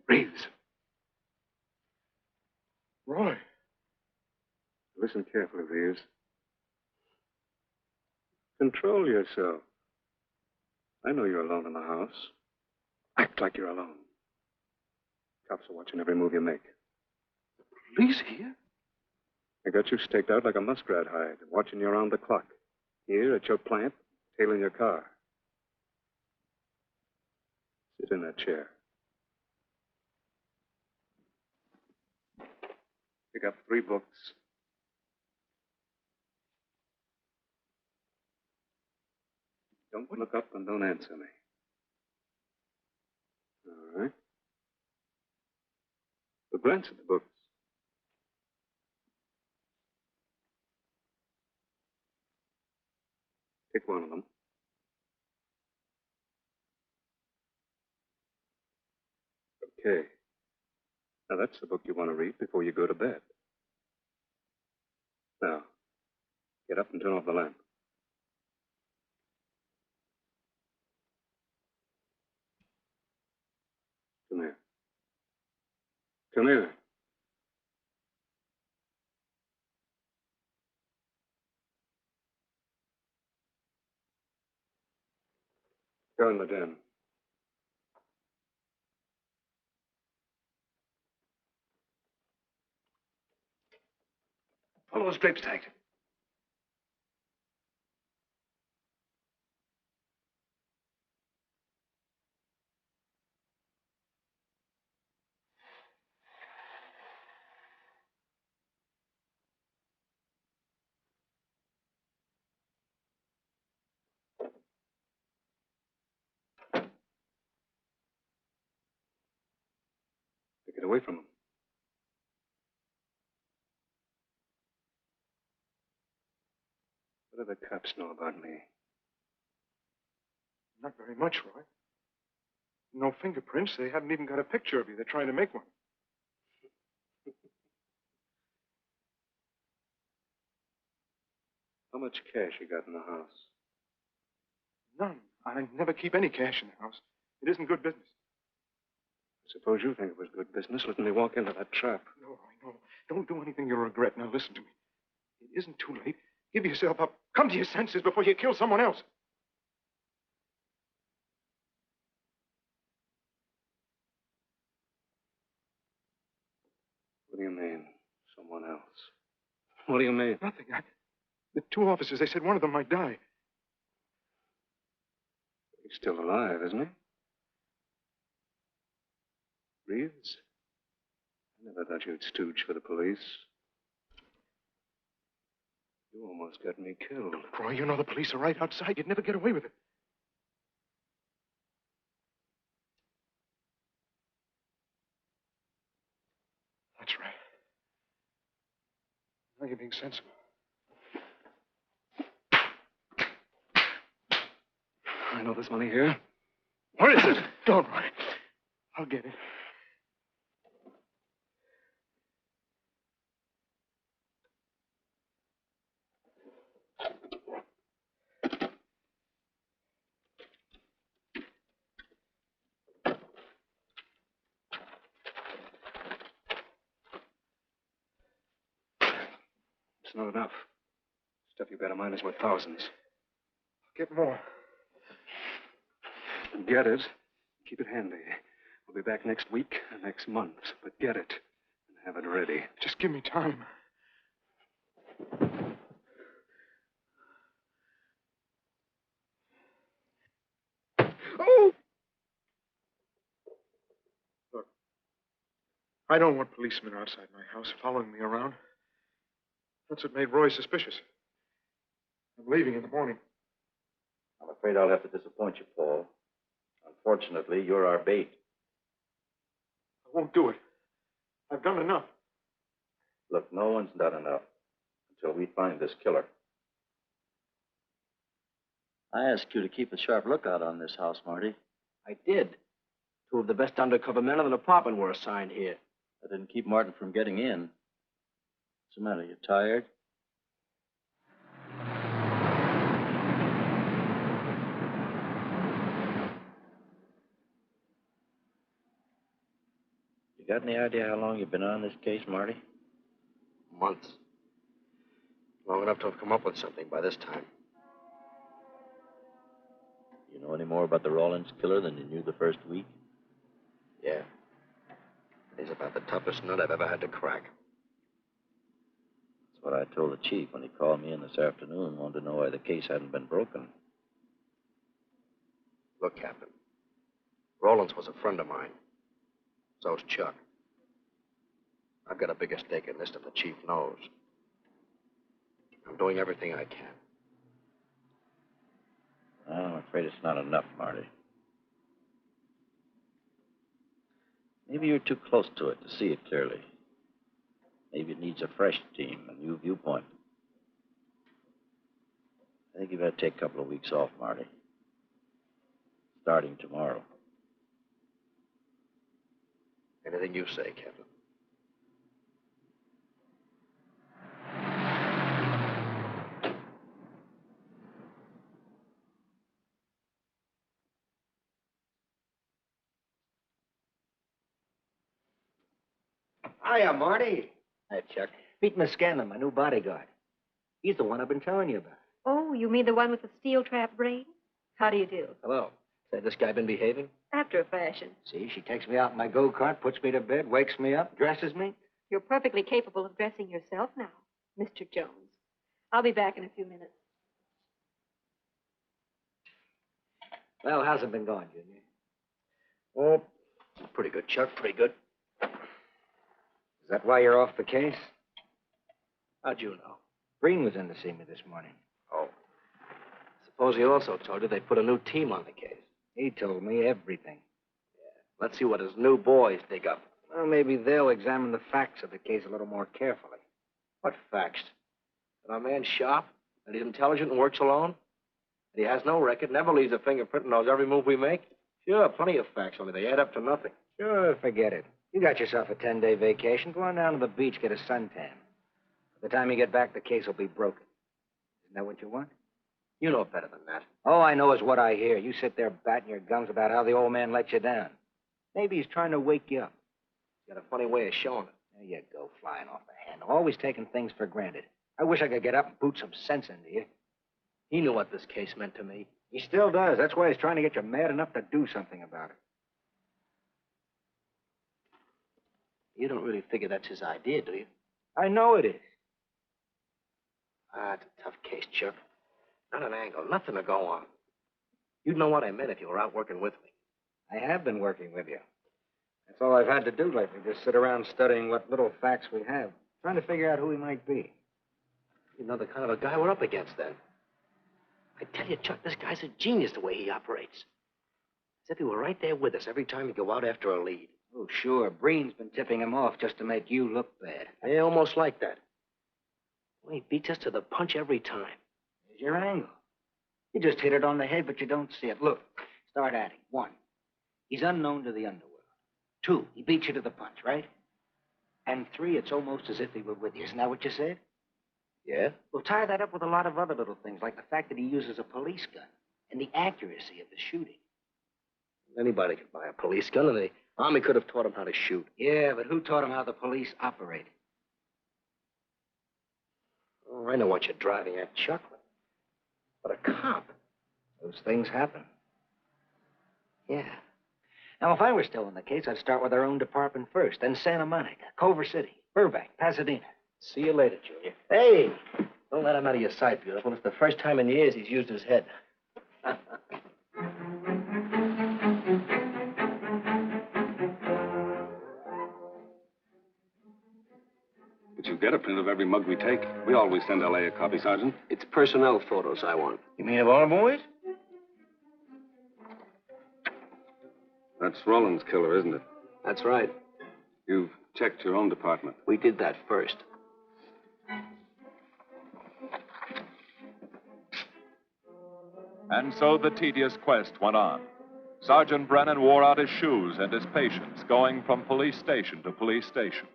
S15: Reeves. Roy.
S13: Listen carefully, Reeves. Control yourself. I know you're alone in the house. Act like you're alone. Cops are watching every move you make.
S15: Police here?
S13: I got you staked out like a muskrat hide, watching you around the clock. Here at your plant, tailing your car. Sit in that chair. Pick up 3 books. Don't look up and don't answer me. All right. But glance at the books. Pick one of them. Okay. Now, that's the book you want to read before you go to bed. Now, get up and turn off the lamp. Come here. Come here. Go in the den. Follow those drapes tight. Get away from them. What do the cops know about me?
S15: Not very much, Roy. No fingerprints. They haven't even got a picture of you. They're trying to make one.
S13: How much cash you got in the house?
S15: None. I never keep any cash in the house. It isn't good business.
S13: I suppose you think it was good business letting me walk into that trap.
S15: No, Roy, no. Don't do anything you'll regret. Now, listen to me. It isn't too late. Give yourself up. Come to your senses before you kill someone else.
S13: What do you mean, someone else? What do you mean?
S15: Nothing. The two officers, they said one of them might die.
S13: He's still alive, isn't he? Reeves? I never thought you'd stooge for the police. You almost got me killed.
S15: Roy, you know the police are right outside. You'd never get away with it. That's right. Now you're being sensible.
S13: I know there's money here. Where is it?
S15: Don't, Roy. I'll get it.
S13: It's not enough. Stuff you better mind is worth thousands.
S15: Get more.
S13: Get it. Keep it handy. We'll be back next week and next month. But get it and have it ready.
S15: Just give me time. Oh! Look, I don't want policemen outside my house following me around. That's what made Roy suspicious. I'm leaving in the morning.
S2: I'm afraid I'll have to disappoint you, Paul. Unfortunately, you're our bait.
S15: I won't do it. I've done enough.
S2: Look, no one's done enough until we find this killer.
S10: I asked you to keep a sharp lookout on this house, Marty.
S16: I did. Two of the best undercover men in the department were assigned here.
S10: That didn't keep Martin from getting in. What's the matter? You tired? You got any idea how long you've been on this case, Marty?
S16: Months. Long enough to have come up with something by this time.
S10: You know any more about the Rawlins killer than you knew the first week?
S16: Yeah. He's about the toughest nut I've ever had to crack.
S10: That's what I told the chief when he called me in this afternoon, wanted to know why the case hadn't been broken.
S16: Look, Captain. Rollins was a friend of mine. So's Chuck. I've got a bigger stake in this than the chief knows. I'm doing everything I can.
S10: Well, I'm afraid it's not enough, Marty. Maybe you're too close to it to see it clearly. Maybe it needs a fresh team, a new viewpoint. I think you better take a couple of weeks off, Marty. Starting tomorrow.
S16: Anything you say, Captain.
S14: Hiya, Marty.
S22: Hi, Chuck. Meet Miss Scanlon, my new bodyguard. He's the one I've been telling you about.
S17: Oh, you mean the one with the steel trap brain? How do you do?
S22: Hello. Say, this guy been behaving?
S17: After a fashion.
S22: See, she takes me out in my go-kart, puts me to bed, wakes me up, dresses me.
S17: You're perfectly capable of dressing yourself now, Mr. Jones. I'll be back in a few minutes.
S22: Well, how's it been going, Junior?
S16: Oh, pretty good, Chuck. Pretty good.
S22: Is that why you're off the case?
S16: How'd you know?
S22: Breen was in to see me this morning.
S16: Oh. Suppose he also told you they put a new team on the case.
S22: He told me everything.
S16: Let's see what his new boys dig up.
S22: Well, maybe they'll examine the facts of the case a little more carefully.
S16: What facts? That our man's sharp, that he's intelligent and works alone, that he has no record, never leaves a fingerprint and knows every move we make? Sure, plenty of facts, only they add up to nothing.
S22: Sure, forget it. You got yourself a 10-day vacation. Go on down to the beach, get a suntan. By the time you get back, the case will be broken. Isn't that what you want?
S16: You know better than that.
S22: All I know is what I hear. You sit there batting your gums about how the old man let you down. Maybe he's trying to wake you up.
S16: He's got a funny way of showing it.
S22: There you go, flying off the handle. Always taking things for granted. I wish I could get up and boot some sense into you.
S16: He knew what this case meant to me.
S22: He still does. That's why he's trying to get you mad enough to do something about it.
S16: You don't really figure that's his idea, do you?
S22: I know it is.
S16: Ah, it's a tough case, Chuck. Not an angle, nothing to go on. You'd know what I meant if you were out working with me.
S22: I have been working with you. That's all I've had to do lately, just sit around studying what little facts we have, trying to figure out who he might be.
S16: You know the kind of a guy we're up against, then. I tell you, Chuck, this guy's a genius the way he operates. As if he were right there with us every time we go out after a lead.
S22: Oh, sure. Breen's been tipping him off just to make you look bad.
S16: Yeah, almost like that. Well, he beats us to the punch every time.
S22: There's your angle. You just hit it on the head, but you don't see it. Look, start adding. 1, he's unknown to the underworld. 2, he beats you to the punch, right? And 3, it's almost as if he were with you. Isn't that what you said?
S16: Yeah?
S22: Well, tie that up with a lot of other little things, like the fact that he uses a police gun and the accuracy of the shooting.
S16: Anybody could buy a police gun, and the Army could have taught him how to shoot.
S22: Yeah, but who taught him how the police operate?
S16: Oh, I know what you're driving at, Chuck. But a cop.
S22: Those things happen.
S16: Yeah.
S22: Now, if I were still in the case, I'd start with our own department first, then Santa Monica, Culver City, Burbank, Pasadena.
S16: See you later, Junior. Hey! Don't let him out of your sight, beautiful. It's the first time in years he's used his head.
S5: But you get a print of every mug we take. We always send L.A. a copy, Sergeant.
S8: It's personnel photos I want.
S16: You mean of our boys?
S5: That's Roland's killer, isn't it?
S8: That's right.
S5: You've checked your own department.
S8: We did that first.
S1: And so the tedious quest went on. Sergeant Brennan wore out his shoes and his patience, going from police station to police station,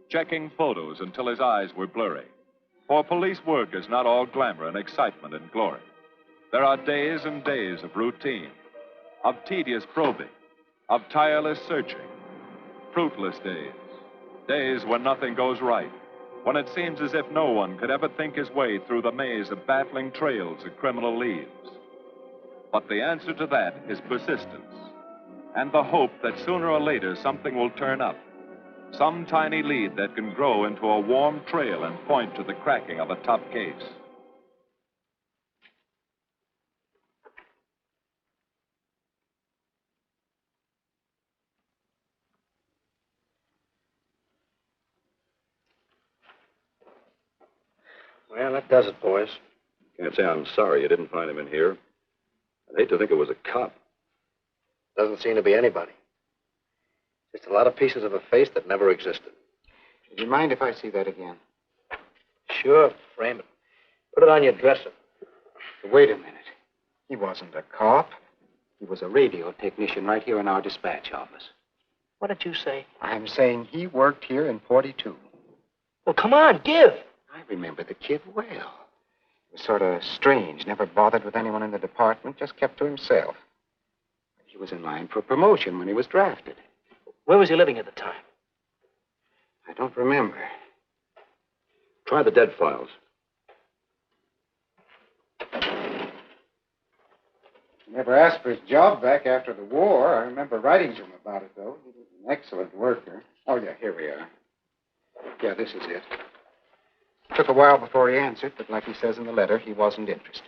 S1: checking photos until his eyes were blurry. For police work is not all glamour and excitement and glory. There are days and days of routine, of tedious probing, of tireless searching, fruitless days, days when nothing goes right, when it seems as if no one could ever think his way through the maze of baffling trails a criminal leaves. But the answer to that is persistence, and the hope that sooner or later something will turn up, some tiny lead that can grow into a warm trail and point to the cracking of a tough case.
S16: Well, that does it, boys.
S5: Can't say I'm sorry you didn't find him in here. I'd hate to think it was a cop.
S16: Doesn't seem to be anybody. Just a lot of pieces of a face that never existed.
S9: Would you mind if I see that again?
S16: Sure, frame it. Put it on your dresser.
S9: Wait a minute. He wasn't a cop. He was a radio technician right here in our dispatch office.
S22: What did you say?
S20: I'm saying he worked here in 42.
S22: Well, come on, give.
S20: I remember the kid well. He was sort of strange, never bothered with anyone in the department, just kept to himself. He was in line for promotion when he was drafted.
S22: Where was he living at the time?
S20: I don't remember.
S8: Try the dead files.
S20: He never asked for his job back after the war. I remember writing to him about it, though. He was an excellent worker. Oh, yeah, here we are. Yeah, this is it. Took a while before he answered, but like he says in the letter, he wasn't interested.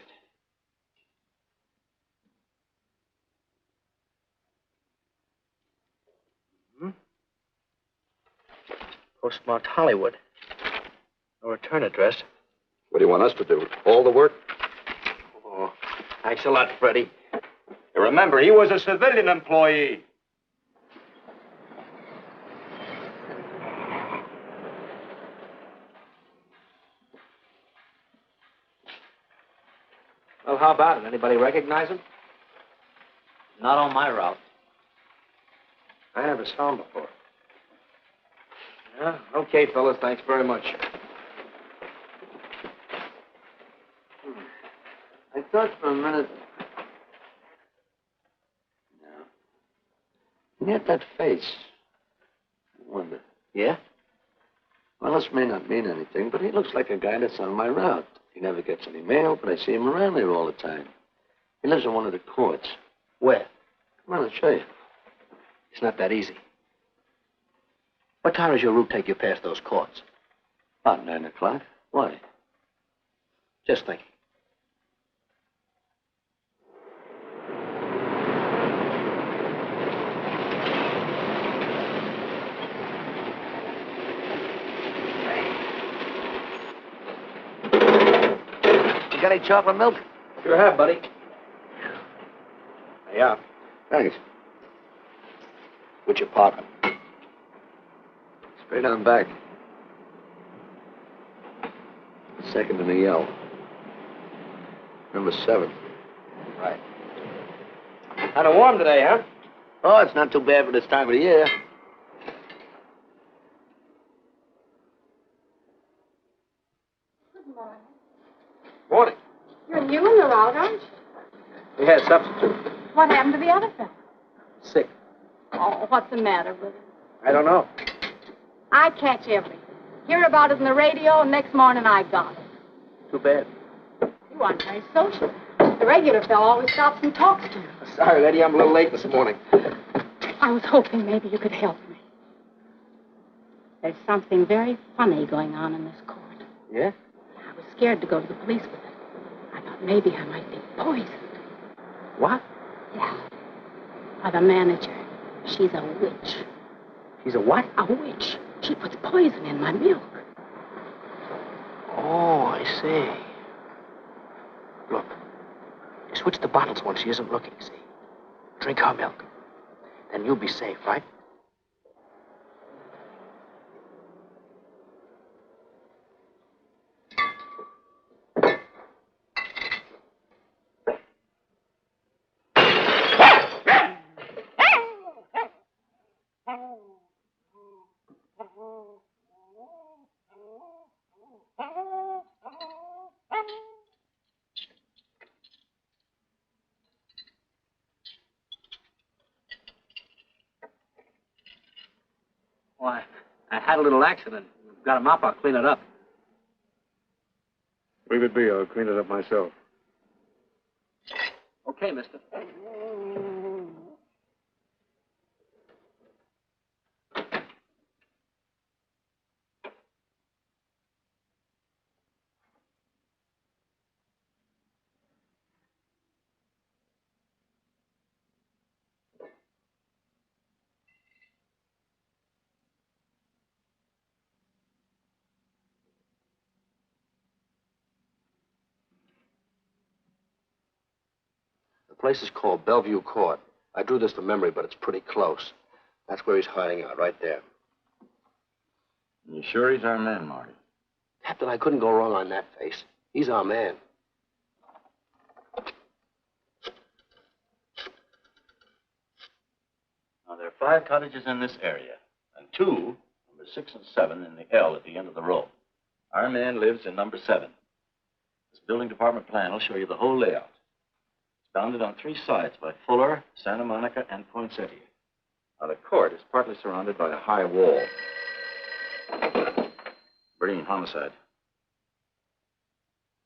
S22: Postmarked Hollywood. No return address.
S8: What do you want us to do? All the work?
S22: Oh, thanks a lot, Freddie.
S14: Remember, he was a civilian employee.
S22: Well, how about it? Anybody recognize him?
S4: Not on my route.
S22: I never saw him before. Yeah, okay, fellas. Thanks very much.
S8: I thought for a minute. No. He had that face. I wonder.
S22: Yeah?
S8: Well, this may not mean anything, but he looks like a guy that's on my route. He never gets any mail, but I see him around there all the time. He lives in one of the courts.
S22: Where?
S8: Come on, I'll show you.
S22: It's not that easy. What time does your route take you past those courts?
S8: About 9 o'clock. Why?
S22: Just thinking. You got any chocolate milk? Sure have, buddy. Yeah.
S8: Thanks.
S22: What's your pocket?
S8: Straight on back. Second in the yell. Number 7.
S22: Right. Kind of warm today, huh?
S8: Oh, it's not too bad for this time of the year.
S17: Good morning.
S22: Morning.
S17: You're new in the route, aren't you?
S22: We had substitute.
S17: What happened to the other fellow?
S22: Sick.
S17: Oh, what's the matter with him?
S22: I don't know.
S17: I catch everything. Hear about it in the radio, and next morning I got it.
S22: Too bad.
S17: You aren't very social. The regular fellow always stops and talks to you.
S22: Sorry, lady, I'm a little late this morning.
S17: I was hoping maybe you could help me. There's something very funny going on in this court.
S22: Yeah?
S17: I was scared to go to the police with it. I thought maybe I might be poisoned.
S22: What?
S17: Yeah. By the manager. She's a witch.
S22: She's a what?
S17: A witch. She puts poison in my milk.
S22: Oh, I see. Look, you switch the bottles when she isn't looking, see? Drink her milk. Then you'll be safe, right?
S4: Why, I had a little accident. Got a mop, I'll clean it up.
S13: Leave it be. I'll clean it up myself.
S4: Okay, mister.
S16: The place is called Bellevue Court. I drew this from memory, but it's pretty close. That's where he's hiding out, right there.
S2: You sure he's our man, Marty?
S16: Captain, I couldn't go wrong on that face. He's our man.
S22: Now, there are
S12: 5 cottages in this area, and 2, number 6 and 7, in the L at the end of the row. Our man lives in number 7. This building department plan will show you the whole layout. It's bounded on 3 sides by Fuller, Santa Monica, and Poinsettia. Now, the court is partly surrounded by a high wall. Breen, homicide.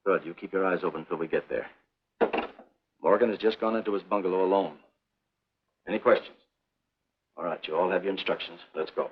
S12: Good. You keep your eyes open until we get there. Morgan has just gone into his bungalow alone. Any questions? All right, you all have your instructions. Let's go.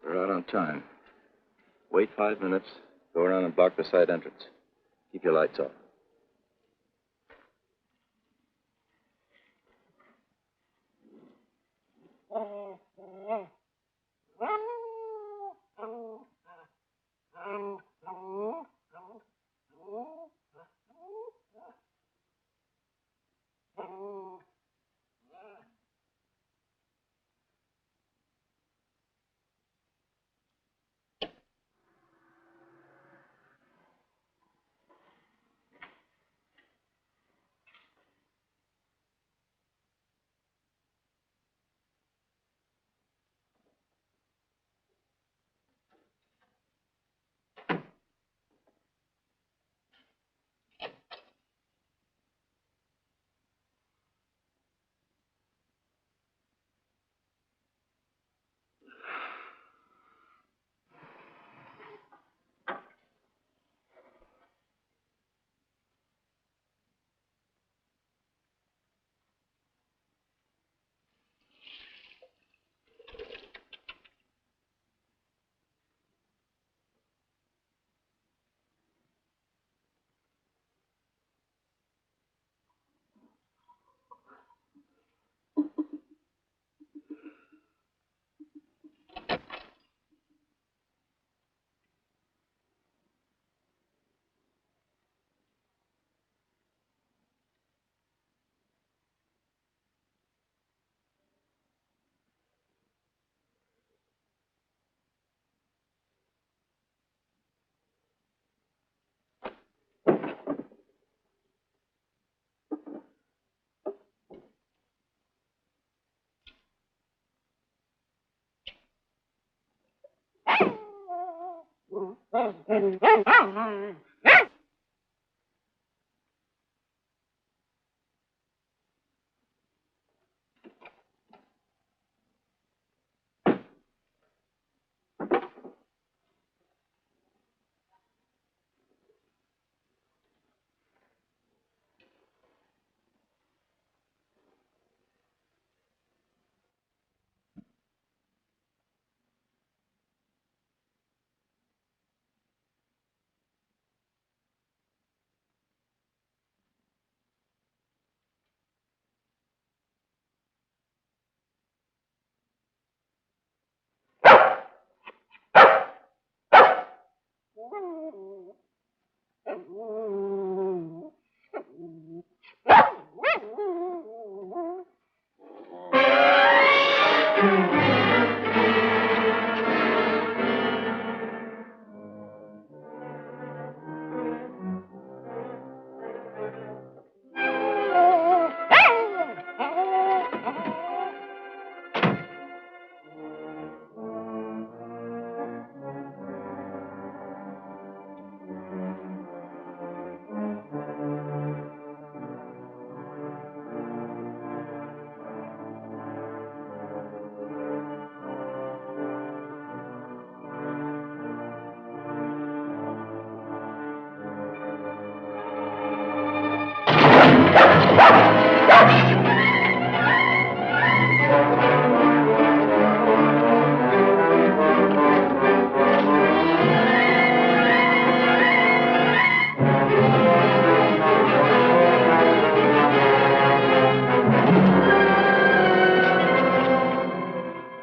S12: We're out on time. Wait 5 minutes. Go around and block the side entrance. Keep your lights off.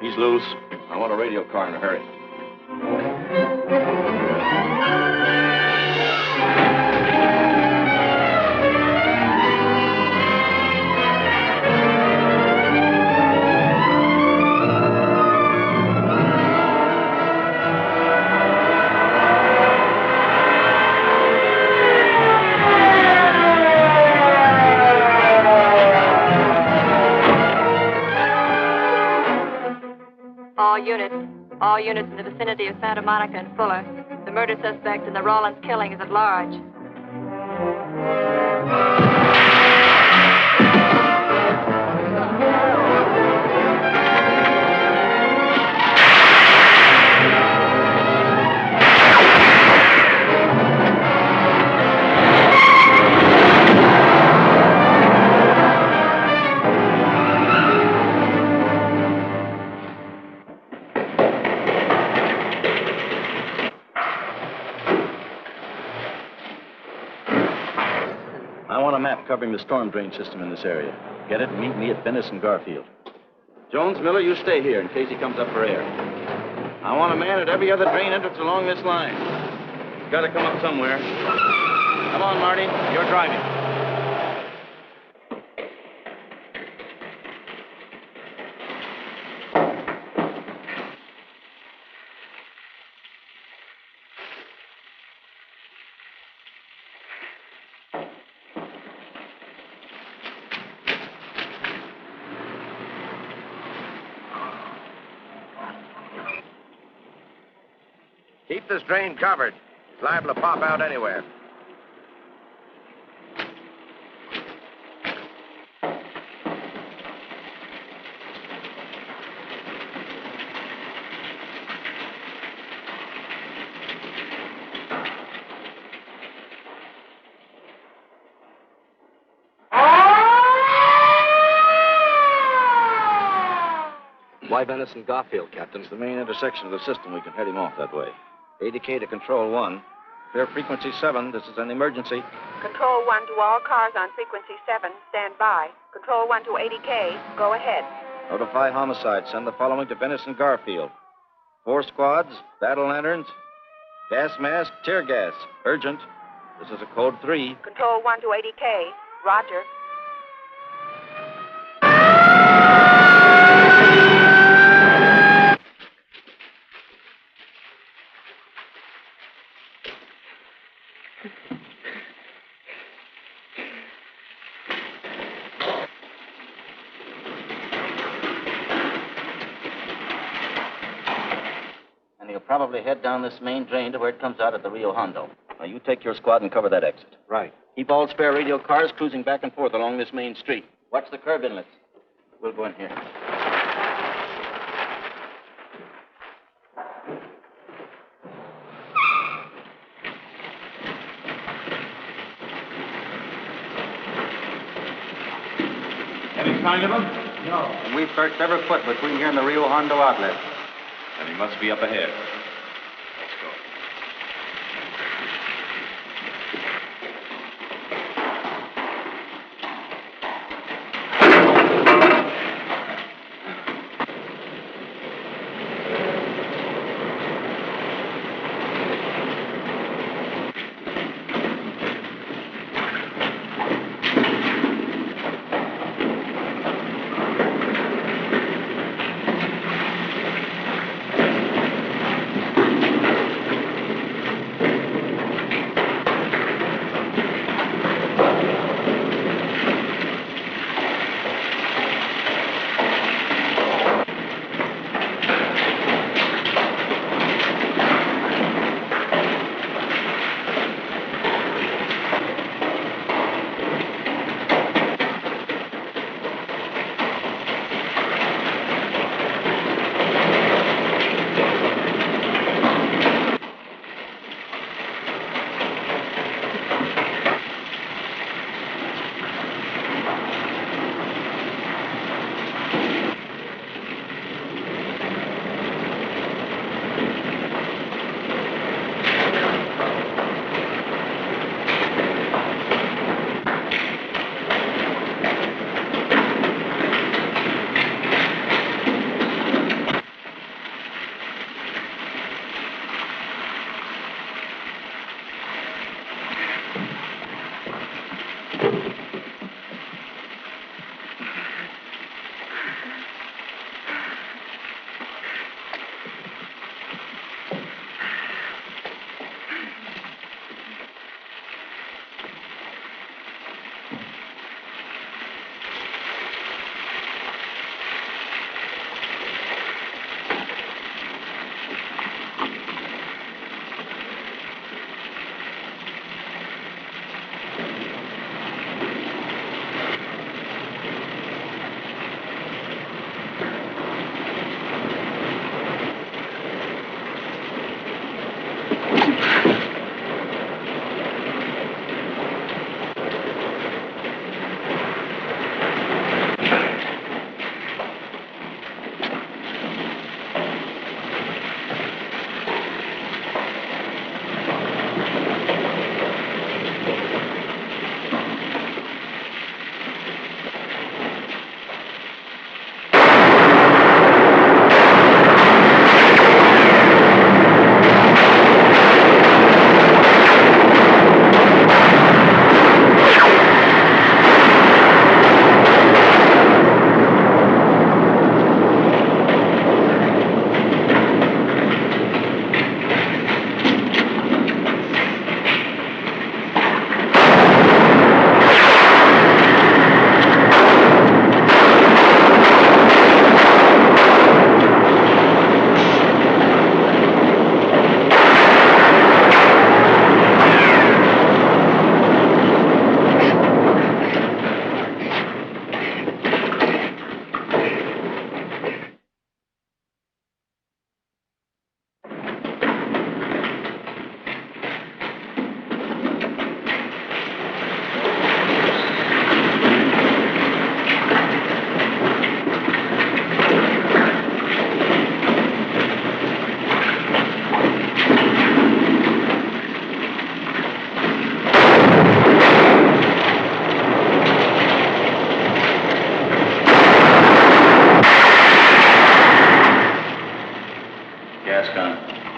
S2: He's loose. I want a radio car in a hurry.
S6: All units in the vicinity of Santa Monica and Fuller. The murder suspect in the Rawlins killing is at large.
S2: I want a map covering the storm drain system in this area. Get it and meet me at Venice and Garfield. Jones, Miller, you stay here in case he comes up for air. I want a man at every other drain entrance along this line. He's got to come up somewhere. Come on, Marty. You're driving.
S16: Keep this drain covered. It's liable to pop out anywhere.
S2: Why Venice and Garfield, Captain? It's the main intersection of the system. We can head him off that way. ADK to Control 1. Clear frequency 7. This is an emergency.
S6: Control 1 to all cars on frequency 7. Stand by. Control 1 to 80K. Go ahead.
S2: Notify homicide. Send the following to Venice and Garfield. 4 squads, battle lanterns, gas mask, tear gas. Urgent. This is a code 3.
S6: Control 1 to 80K. Roger.
S2: And he'll probably head down this main drain to where it comes out at the Rio Hondo. Now, you take your squad and cover that exit.
S16: Right.
S2: Keep all spare radio cars cruising back and forth along this main street. Watch the curb inlets. We'll go in here.
S1: Any sign of him?
S22: No.
S1: And we've searched every foot between here and the Rio Hondo outlet. Then he must be up ahead. Let's go.
S2: Gas gun.